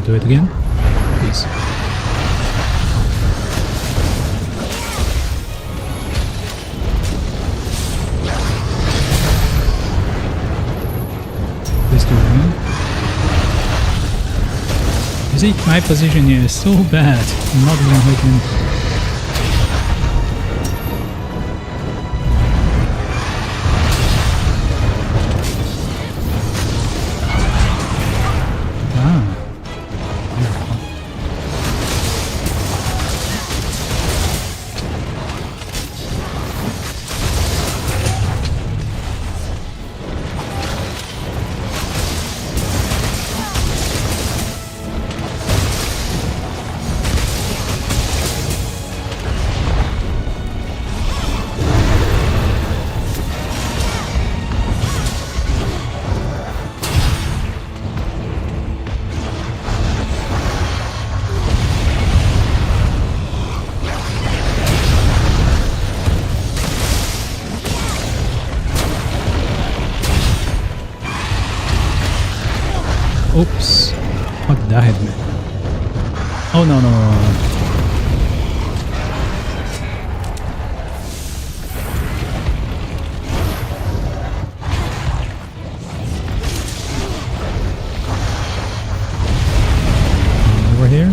Do it again, please. Please do it again. You see, my position here is so bad. I'm not even hitting. Oops. What did that hit me? Oh no, no, no, no. Over here.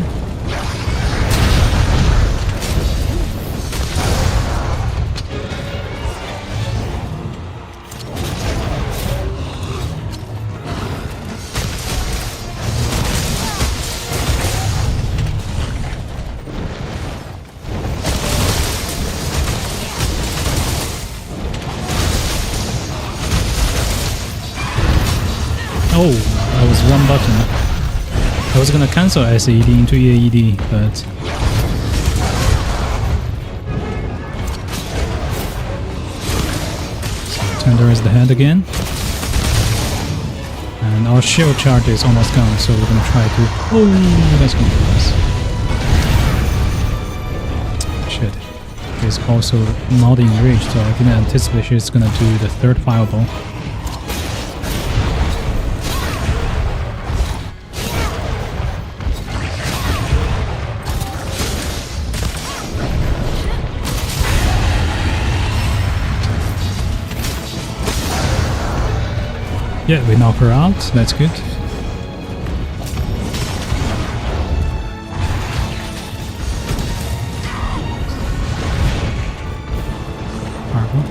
Oh, that was one button. I was gonna cancel SAED into EAED, but... Tender is the head again. And our shield charge is almost gone, so we're gonna try to... Oh, that's gonna do this. Shit. It's also not enraged, so I didn't anticipate she's gonna do the third fireball. Yeah, we knock her out, that's good. Fireball.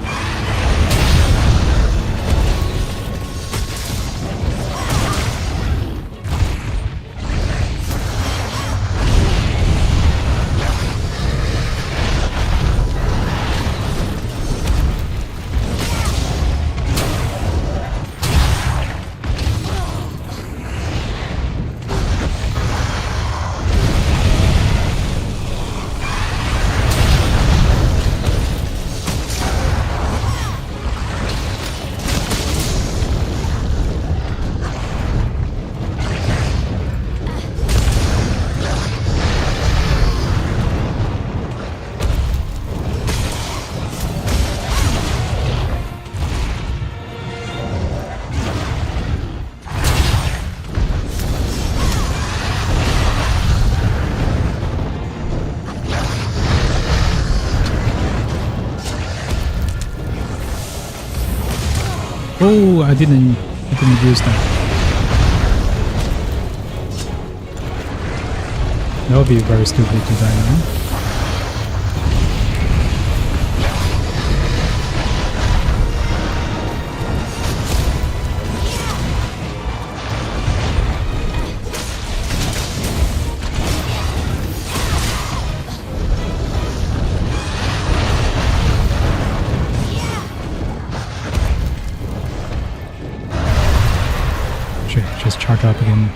Oh, I didn't use that. That would be very stupid to die now. Just charge up again.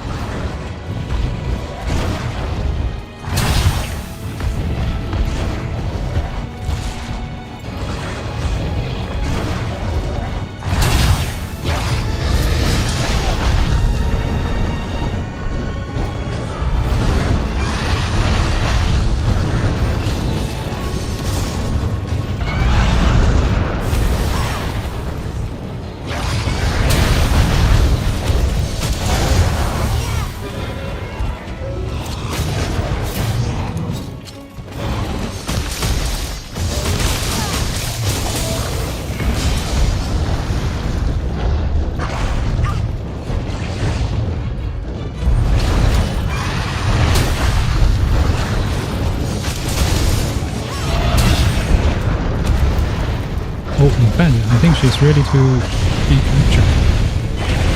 Oh, in fact, I think she's ready to be captured.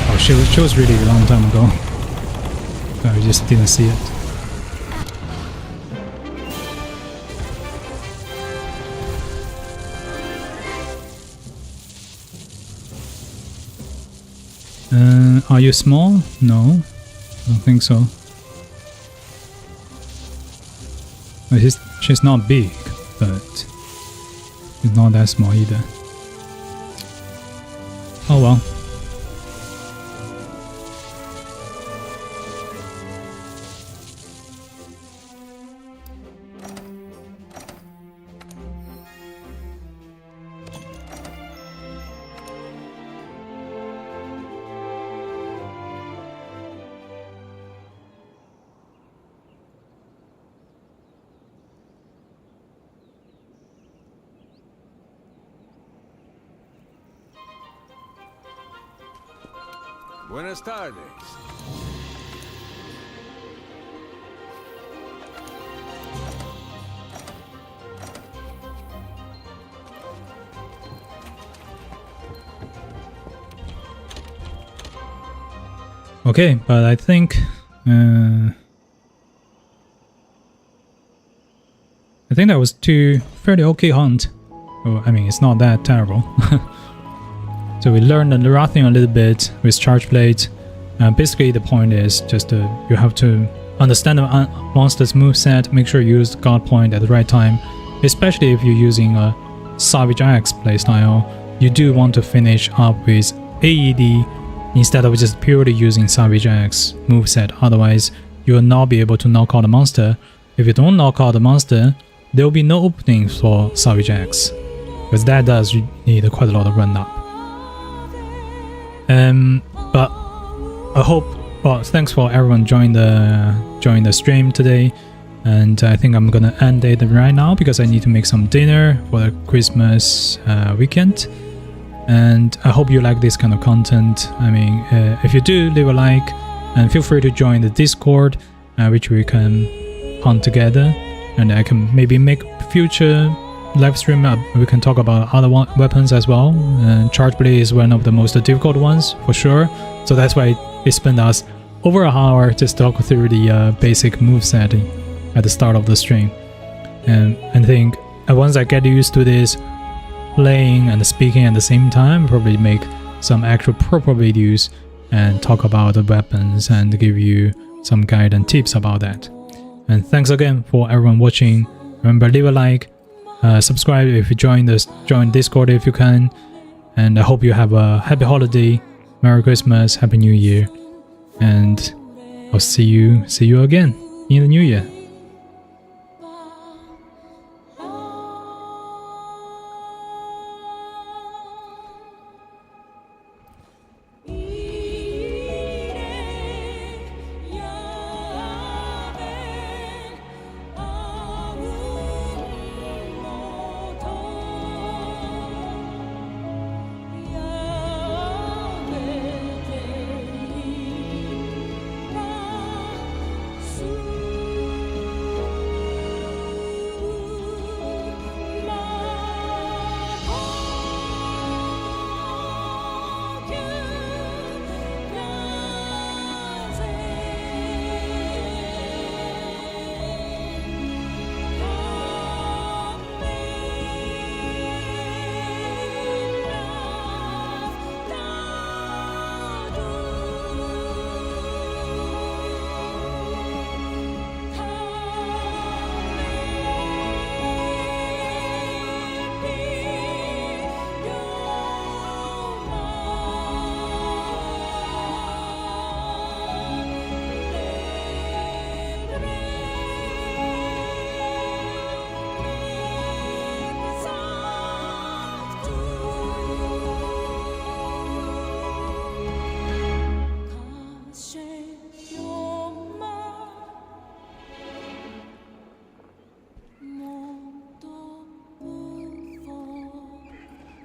Oh, she was ready a long time ago. I just didn't see it. Are you small? No, I don't think so. Well, she's not big, but she's not that small either. Oh well. Buenas tardes. Okay, but I think that was two fairly okay hunt. Well, I mean, it's not that terrible. So we learned the Rathian a little bit with Charge Blade. Basically, the point is just you have to understand the monster's moveset, make sure you use the guard point at the right time, especially if you're using a Savage Axe playstyle. You do want to finish up with AED instead of just purely using Savage Axe moveset, otherwise you will not be able to knock out the monster. If you don't knock out the monster, there will be no opening for Savage Axe, because that does need quite a lot of run up. But I hope, well, thanks for everyone joining the stream today, and I think I'm gonna end it right now because I need to make some dinner for the Christmas weekend. And I hope you like this kind of content. I mean, if you do, leave a like and feel free to join the Discord, which we can hunt together, and I can maybe make future live stream. We can talk about other weapons as well. Charge Blade is one of the most difficult ones for sure, so that's why it spent us over an hour just talk through the basic moveset at the start of the stream. And I think once I get used to this, playing and speaking at the same time, probably make some actual proper videos and talk about the weapons and give you some guide and tips about that. And thanks again for everyone watching. Remember, leave a like, subscribe if you join Discord if you can, and I hope you have a happy holiday, Merry Christmas, Happy New Year, and I'll see you again in the new year.